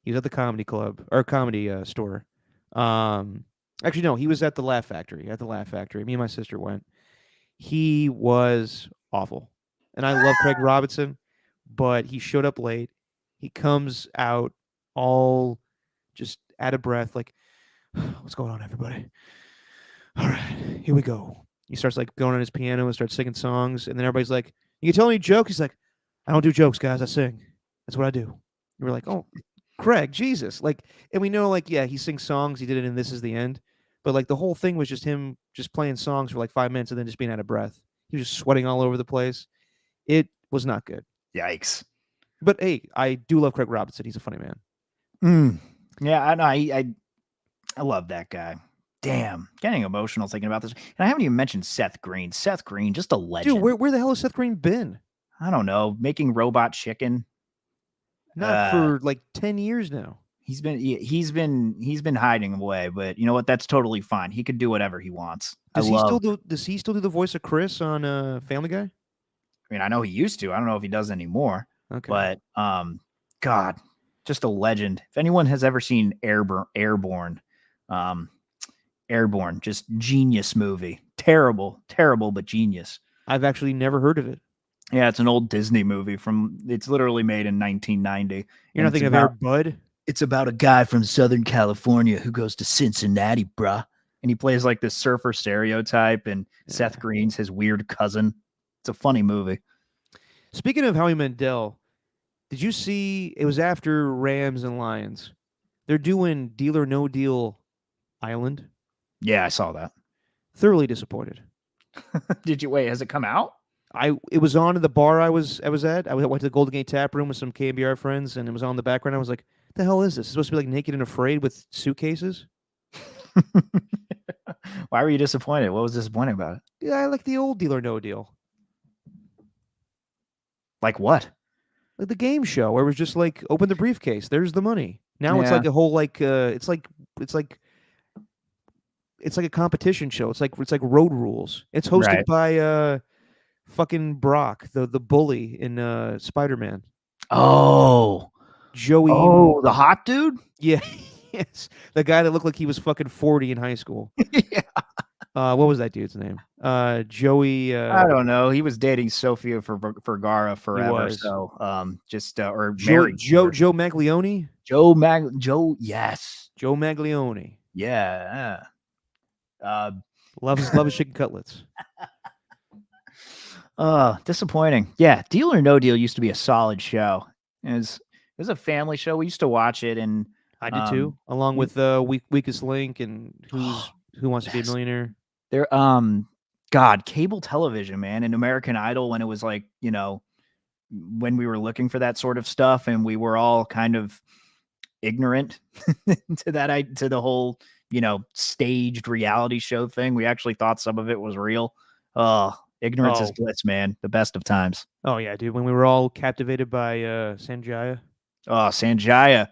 He was at the comedy club or comedy store. Actually, no, he was at the Laugh Factory. At the Laugh Factory, me and my sister went. He was awful, and I love Craig Robinson, but he showed up late. He comes out all just out of breath, like, "What's going on, everybody? All right, here we go." He starts like going on his piano and starts singing songs, and then everybody's like, "You can tell any joke?" He's like, "I don't do jokes, guys. I sing. That's what I do." And we're like, "Oh, Craig, Jesus!" Like, and we know, like, yeah, he sings songs. He did it in This Is the End, but like the whole thing was just him just playing songs for like 5 minutes and then just being out of breath. He was just sweating all over the place. It was not good. Yikes. But hey, I do love Craig Robinson. He's a funny man. Yeah, I know. I love that guy. Damn, getting emotional thinking about this. And I haven't even mentioned Seth Green. Seth Green, just a legend. Dude, where the hell has Seth Green been? I don't know, making Robot Chicken. Not for like 10 years now. He's been hiding away, but you know what? That's totally fine. He could do whatever he wants. Does he still do the voice of Chris on Family Guy? I mean, I know he used to. I don't know if he does anymore. Okay. But God, just a legend. If anyone has ever seen Airborne, just genius movie. Terrible, but genius. I've actually never heard of it. Yeah, it's an old Disney movie it's literally made in 1990. You're not thinking of Air Bud? It's about a guy from Southern California who goes to Cincinnati, bruh. And he plays like this surfer stereotype, and Seth Green's his weird cousin. It's a funny movie. Speaking of Howie Mandel, did you see it was after Rams and Lions? They're doing Deal or No Deal Island. Yeah, I saw that. Thoroughly disappointed. Did you wait? Has it come out? It was on in the bar I was at. I went to the Golden Gate Tap Room with some KBR friends, and it was on in the background. I was like, "The hell is this? It's supposed to be like Naked and Afraid with suitcases." Why were you disappointed? What was disappointing about it? Yeah, I like the old Deal or No Deal. Like what? Like the game show where it was just like open the briefcase, there's the money. Now it's like a whole like it's like a competition show. It's like Road Rules. It's hosted by fucking Brock, the bully in Spider-Man. Oh. Joey. Oh, the hot dude? Yeah. Yes. The guy that looked like he was fucking 40 in high school. Yeah. What was that dude's name? Joey. I don't know. He was dating Sofia Vergara forever. So, or married. Joe Maglione. Yes. Joe Maglione. Yeah. Loves his chicken cutlets. Disappointing. Yeah, Deal or No Deal used to be a solid show. It was a family show. We used to watch it, and I did too, along with Weakest Link and Who Wants to Be a Millionaire. There, God, cable television, man, and American Idol, when it was like, you know, when we were looking for that sort of stuff, and we were all kind of ignorant to the whole, you know, staged reality show thing. We actually thought some of it was real. Ignorance is bliss, man. The best of times. Oh yeah, dude. When we were all captivated by Sanjaya. Oh, Sanjaya.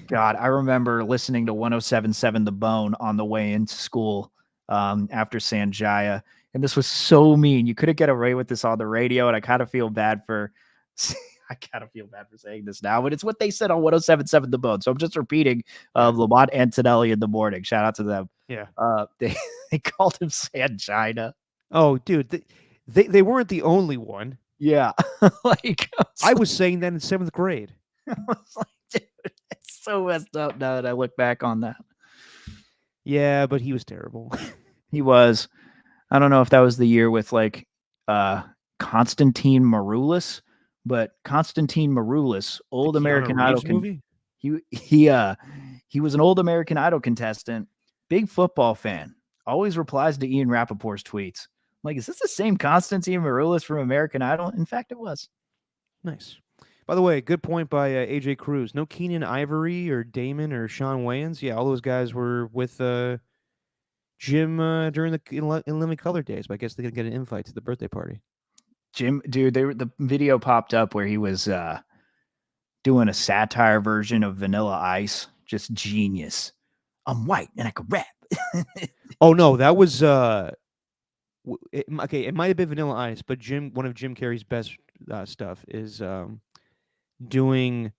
God, I remember listening to 107.7 The Bone on the way into school after Sanjaya. And this was so mean. You couldn't get away with this on the radio. And I kind of feel bad for I kind of feel bad for saying this now, but it's what they said on 107.7 The Bone. So I'm just repeating Lamont Antonelli in the morning. Shout out to them. Yeah. They called him Sanchina. Oh, dude, they weren't the only one. Yeah. Like I was saying that in 7th grade. I was like, dude, it's so messed up now that I look back on that. Yeah, but he was terrible. He was. I don't know if that was the year with like Konstantin Maroulis, but Konstantin Maroulis, old The Keanu American Idol Reeves movie? he was an old American Idol contestant, big football fan, always replies to Ian Rappaport's tweets. I'm like, is this the same Konstantin Maroulis from American Idol? In fact, it was. Nice. By the way, good point by AJ Cruz. No Keenan Ivory or Damon or Sean Wayans. Yeah, all those guys were with Jim during the in Living Color days, but I guess they could get an invite to the birthday party. Jim, dude, the video popped up where he was doing a satire version of Vanilla Ice. Just genius. I'm white and I could rap. Oh no, that was okay. It might have been Vanilla Ice, but one of Jim Carrey's best stuff is doing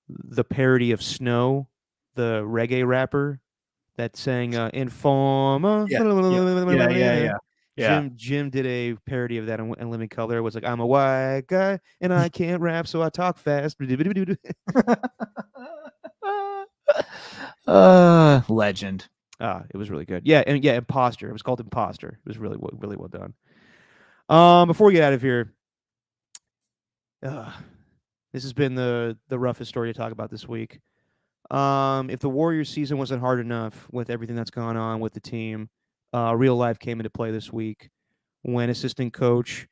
the parody of Snow, the reggae rapper that sang Informer. Yeah. Jim did a parody of that in Living Color. It was like, I'm a white guy and I can't rap, so I talk fast. Legend. It was really good. Yeah, and Imposter. It was called Imposter. It was really well done. Before we get out of here, this has been the roughest story to talk about this week. If the Warriors season wasn't hard enough with everything that's gone on with the team, real life came into play this week when assistant coach,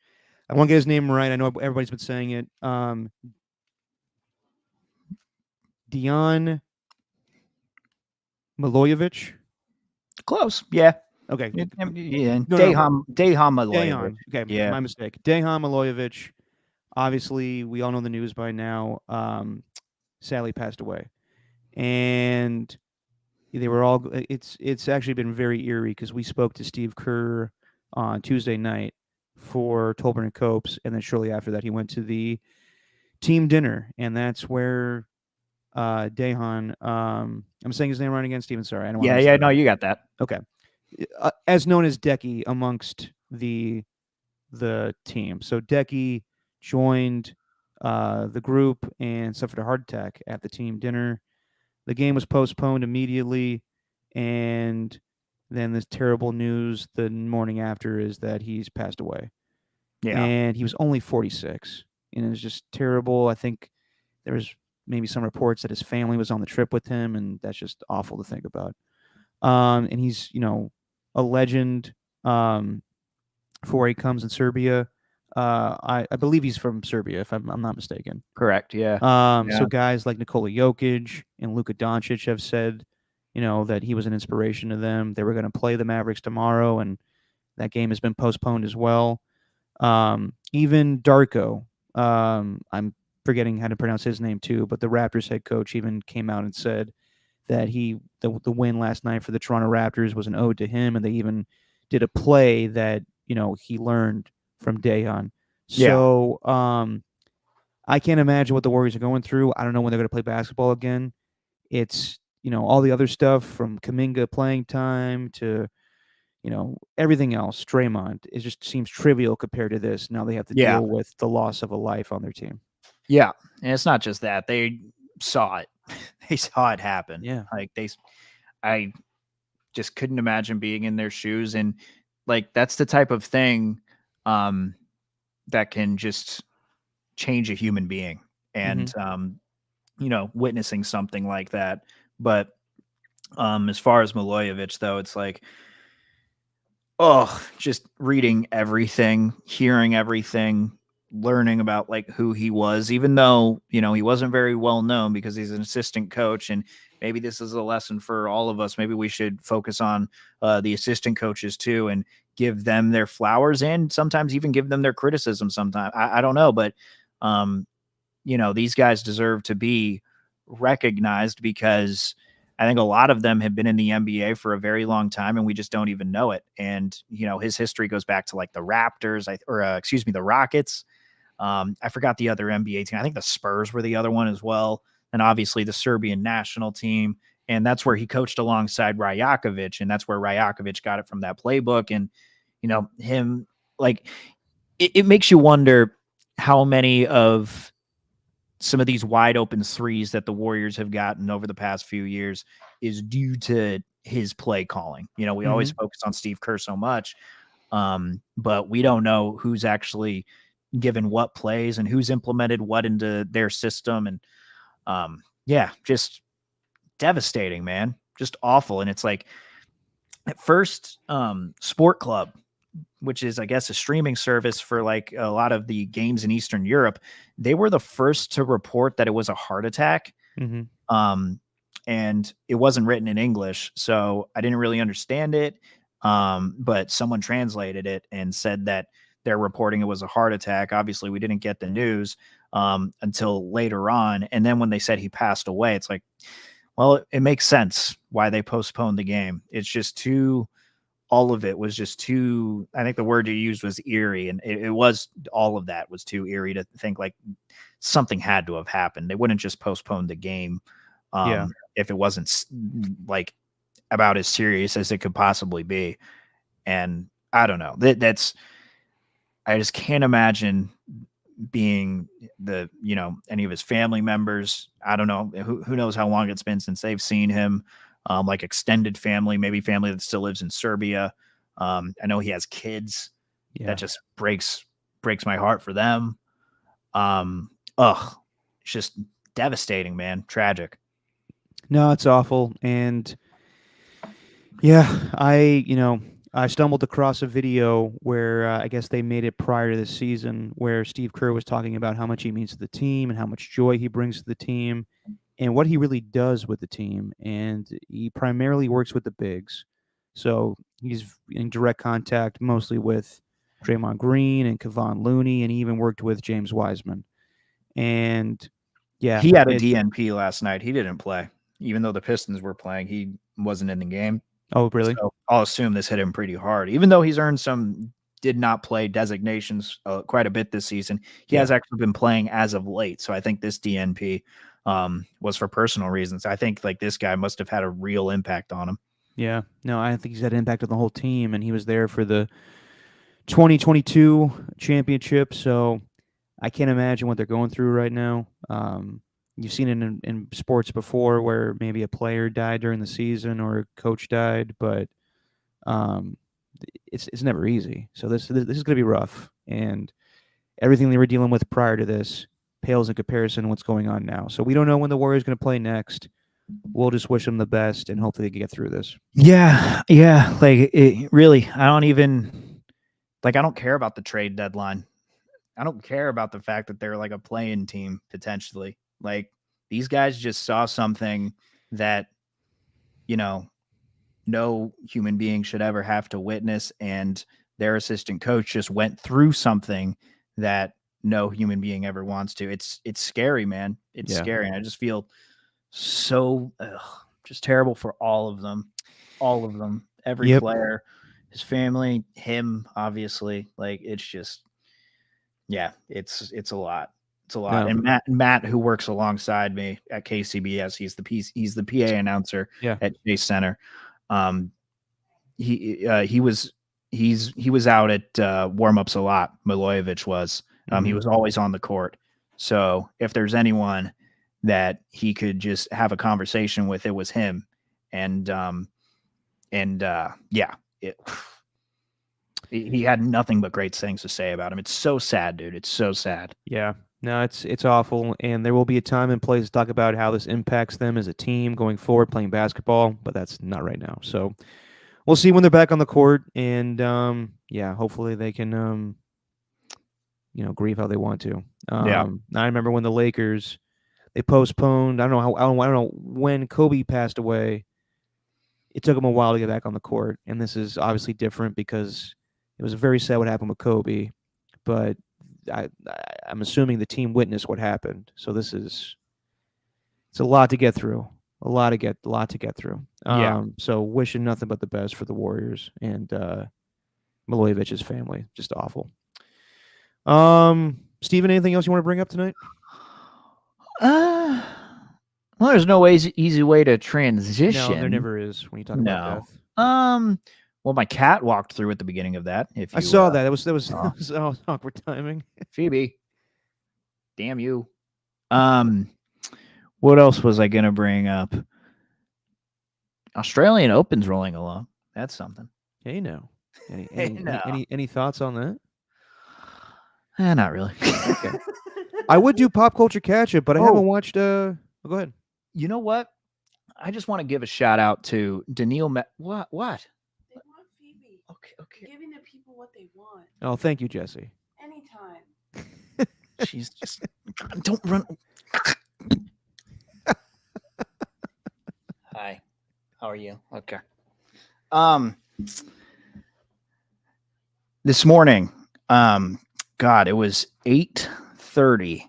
I won't get his name right, I know everybody's been saying it, Dejan Milojevic. Close. Yeah. Okay. Yeah. No. Dejan Milojevic. Okay. Yeah. My mistake. Dejan Milojevic. Obviously, we all know the news by now. Sadly passed away. And they were all, it's actually been very eerie because we spoke to Steve Kerr on Tuesday night for Tolbert and Copes, and then shortly after that he went to the team dinner, and that's where Dejan, I'm saying his name right again, Steven, sorry. I don't Yeah, no, you got that. Okay. As known as Decky amongst the team. So Decky joined the group and suffered a heart attack at the team dinner. The game was postponed immediately, and then this terrible news the morning after is that he's passed away. Yeah. And he was only 46, and it was just terrible. I think there was maybe some reports that his family was on the trip with him, and that's just awful to think about. And he's, a legend for where he comes in Serbia. I believe he's from Serbia, if I'm not mistaken. Correct. Yeah. So guys like Nikola Jokic and Luka Doncic have said, that he was an inspiration to them. They were going to play the Mavericks tomorrow, and that game has been postponed as well. Even Darko, I'm forgetting how to pronounce his name too, but the Raptors head coach even came out and said that the win last night for the Toronto Raptors was an ode to him, and they even did a play that he learned from Dejan. So I can't imagine what the Warriors are going through. I don't know when they're going to play basketball again. It's all the other stuff from Kuminga playing time to everything else. Draymond, it just seems trivial compared to this. Now they have to deal with the loss of a life on their team. Yeah, and it's not just that. They saw it. They saw it happen. Yeah. Like I just couldn't imagine being in their shoes, and like that's the type of thing that can just change a human being, and witnessing something like that. But as far as Milojevic, though, it's like, just reading everything, hearing everything, learning about like who he was, even though, he wasn't very well known because he's an assistant coach. And maybe this is a lesson for all of us. Maybe we should focus on the assistant coaches too, and give them their flowers, and sometimes even give them their criticism sometimes. I don't know, but these guys deserve to be recognized because I think a lot of them have been in the NBA for a very long time, and we just don't even know it. And, his history goes back to like the Raptors, the Rockets. I forgot the other NBA team. I think the Spurs were the other one as well. And obviously the Serbian national team. And that's where he coached alongside Rajakovic. And that's where Rajakovic got it from that playbook. And, him, like, it makes you wonder how many of some of these wide open threes that the Warriors have gotten over the past few years is due to his play calling. We always focus on Steve Kerr so much, but we don't know who's actually given what plays and who's implemented what into their system. And just devastating, man. Just awful. And it's like at first, Sport Club, which is, I guess, a streaming service for like a lot of the games in Eastern Europe, they were the first to report that it was a heart attack. And it wasn't written in English, so I didn't really understand it. But someone translated it and said that they're reporting it was a heart attack. Obviously, we didn't get the news until later on. And then when they said he passed away, it's like, well, it makes sense why they postponed the game. It's just all of it was just too, I think the word you used was eerie. And it was, all of that was too eerie to think like something had to have happened. They wouldn't just postpone the game if it wasn't like about as serious as it could possibly be. And I don't know, I just can't imagine being any of his family members. I don't know, who knows how long it's been since they've seen him, like extended family, maybe family that still lives in Serbia. I know he has kids. That just breaks my heart for them. It's just devastating, man. Tragic. No, it's awful. And I stumbled across a video where I guess they made it prior to this season where Steve Kerr was talking about how much he means to the team and how much joy he brings to the team and what he really does with the team. And he primarily works with the bigs. So he's in direct contact mostly with Draymond Green and Kevon Looney, and he even worked with James Wiseman. And he had a DNP last night. He didn't play. Even though the Pistons were playing, he wasn't in the game. Oh, really? So I'll assume this hit him pretty hard. Even though he's earned some did not play designations quite a bit this season, he has actually been playing as of late. So I think this DNP was for personal reasons. I think like this guy must have had a real impact on him. Yeah. No, I think he's had impact on the whole team, and he was there for the 2022 championship. So I can't imagine what they're going through right now. You've seen it in sports before where maybe a player died during the season or a coach died, but it's never easy. So this is going to be rough, and everything they were dealing with prior to this pales in comparison to what's going on now. So we don't know when the Warriors are going to play next. We'll just wish them the best, and hopefully they can get through this. Yeah. Like really, I don't care about the trade deadline. I don't care about the fact that they're like a play-in team potentially. Like these guys just saw something that, no human being should ever have to witness. And their assistant coach just went through something that no human being ever wants to. It's scary, man. It's scary. And I just feel so just terrible for all of them. Every player, his family, him, obviously. Like it's just, it's a lot. It's a lot. And Matt, who works alongside me at KCBS, he's the PA announcer at Chase Center. He was out at warmups a lot. Milojevic was. He was always on the court. So if there's anyone that he could just have a conversation with, it was him. And he had nothing but great things to say about him. It's so sad, dude. It's so sad. Yeah. No, it's awful, and there will be a time and place to talk about how this impacts them as a team going forward playing basketball, but that's not right now. So we'll see when they're back on the court, and hopefully they can grieve how they want to. I remember when the Lakers they postponed. I don't know when Kobe passed away. It took them a while to get back on the court, and this is obviously different because it was very sad what happened with Kobe, but I'm assuming the team witnessed what happened. So it's a lot to get through. A lot to get through. So wishing nothing but the best for the Warriors and Milojevic's family. Just awful. Steven, anything else you want to bring up tonight? Well, there's no easy way to transition. No, there never is when you talk about death. Well, my cat walked through at the beginning of that. If you, I saw that. That was saw. that was awkward timing. Phoebe, damn you. What else was I gonna bring up? Australian Open's rolling along. That's something. Hey, no. No. Any thoughts on that? Not really. Okay. I would do pop culture catch up, but I haven't watched. Go ahead. You know what? I just want to give a shout out to Daniil. What? They want Phoebe. Okay. Giving the people what they want. Oh, thank you, Jesse. Anytime. She's just don't run. Hi. How are you? Okay. This morning, God, it was 8:30,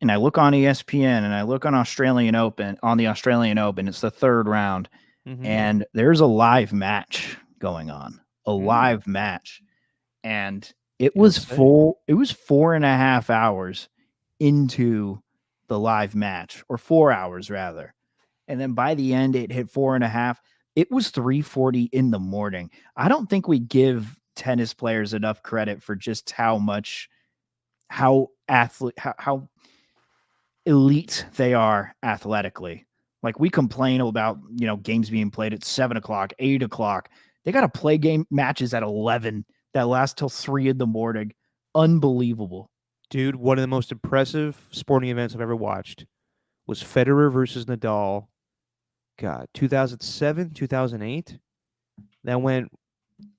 and I look on ESPN and I look on the Australian Open. It's the third round, and there's a live match going on. Live match, and it was full. It was 4.5 hours into the live match, or 4 hours rather. And then by the end, it hit 4.5. It was 3:40 in the morning. I don't think we give tennis players enough credit for just how elite they are athletically. Like, we complain about, games being played at 7 o'clock, 8 o'clock. They got to play game matches at 11 that last till 3 in the morning. Unbelievable. Dude, one of the most impressive sporting events I've ever watched was Federer versus Nadal. God, 2007, 2008. That went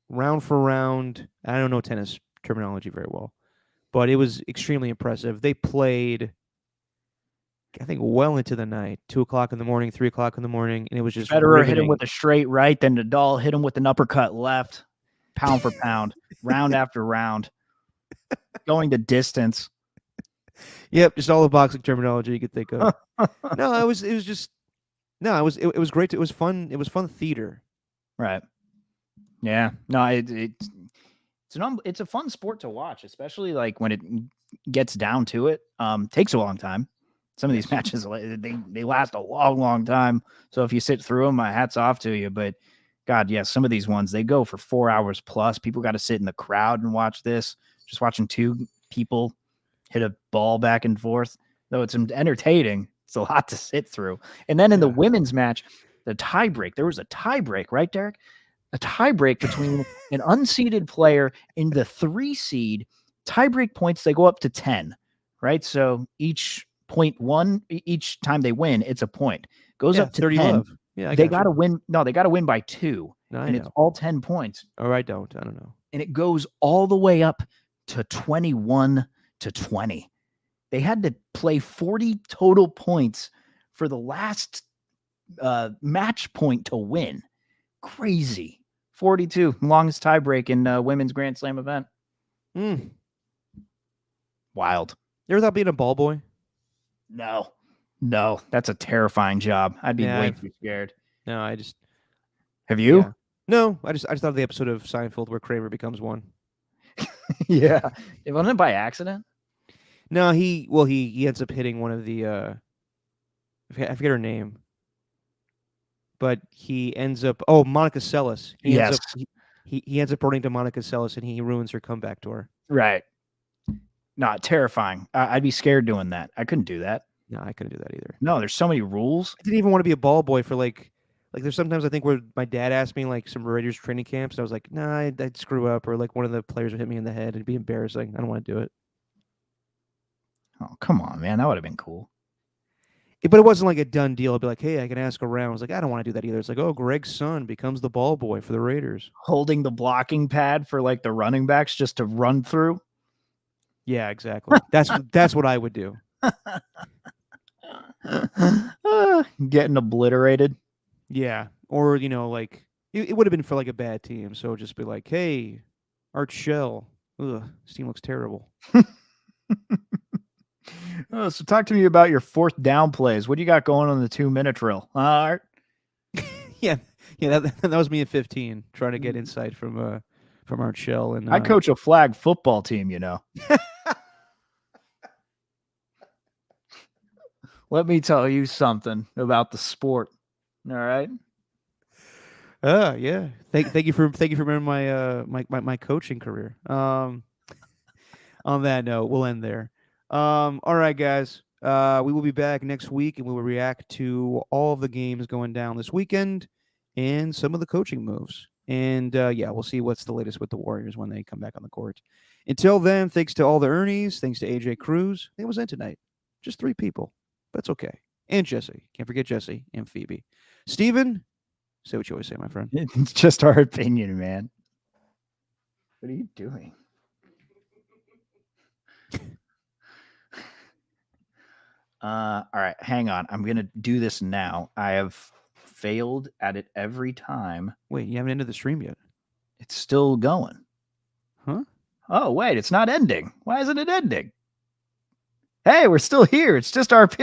round for round. I don't know tennis terminology very well, but it was extremely impressive. They played, I think, well into the night, 2 o'clock in the morning, 3 o'clock in the morning, and it was just Federer hit him with a straight right, then Nadal hit him with an uppercut left, pound for pound, round after round, going the distance. Yep, just all the boxing terminology you could think of. No, it was great. It was fun. It was fun theater. Right. Yeah. No, it's a fun sport to watch, especially like when it gets down to it. Takes a long time. Some of these matches, they last a long, long time. So if you sit through them, my hat's off to you. But God, yes, some of these ones, they go for 4 hours plus. People got to sit in the crowd and watch this. Just watching two people hit a ball back and forth. Though it's entertaining, it's a lot to sit through. And then in the women's match, the tiebreak, there was a tiebreak, right, Derek? A tiebreak between an unseeded player and the 3 seed. Tiebreak points, they go up to 10, right? So each time they win, it's a point. Goes up to 30 10. Love. Yeah, they got to win. No, they got to win by 2. No, and it's all 10 points. Or I don't know. And it goes all the way up to 21-20. They had to play 40 total points for the last match point to win. Crazy. 42, longest tiebreak in women's Grand Slam event. Wild. You ever thought being a ball boy? No, that's a terrifying job. I'd be way too scared. No, I just. Have you? Yeah. No, I just thought of the episode of Seinfeld where Kramer becomes one. Yeah, it wasn't by accident. No, he ends up hitting one of the. I forget her name. But he ends up. Oh, Monica Seles. He ends up running to Monica Seles, and he ruins her comeback tour. Right. Not terrifying. I'd be scared doing that. I couldn't do that. No, I couldn't do that either. No, there's so many rules. I didn't even want to be a ball boy for like there's sometimes I think where my dad asked me like some Raiders training camps, and I was like, nah, I'd screw up, or like one of the players would hit me in the head. It'd be embarrassing. I don't want to do it. Oh, come on, man. That would have been cool. But it wasn't like a done deal. I'd be like, hey, I can ask around. I was like, I don't want to do that either. It's like, oh, Greg's son becomes the ball boy for the Raiders. Holding the blocking pad for like the running backs just to run through. Yeah, exactly. That's what I would do. Getting obliterated. Yeah. Or, like it would have been for like a bad team. So just be like, hey, Art Shell. Ugh, this team looks terrible. So talk to me about your 4th down plays. What do you got going on the 2-minute drill? Art? Yeah. That was me at 15 trying to get insight from Art Shell. And I coach a flag football team, Let me tell you something about the sport. All right. Yeah. Thank you for remembering my coaching career. On that note, we'll end there. All right, guys. We will be back next week, and we will react to all of the games going down this weekend and some of the coaching moves. And yeah, we'll see what's the latest with the Warriors when they come back on the court. Until then, thanks to all the Ernies, thanks to AJ Cruz. It was in tonight. Just 3 people. That's okay. And Jesse. Can't forget Jesse and Phoebe. Steven, say what you always say, my friend. It's just our opinion, man. What are you doing? All right, hang on. I'm gonna do this now. I have failed at it every time. Wait, you haven't ended the stream yet. It's still going. Huh? Oh, wait, it's not ending. Why isn't it ending? Hey, we're still here. It's just our opinion.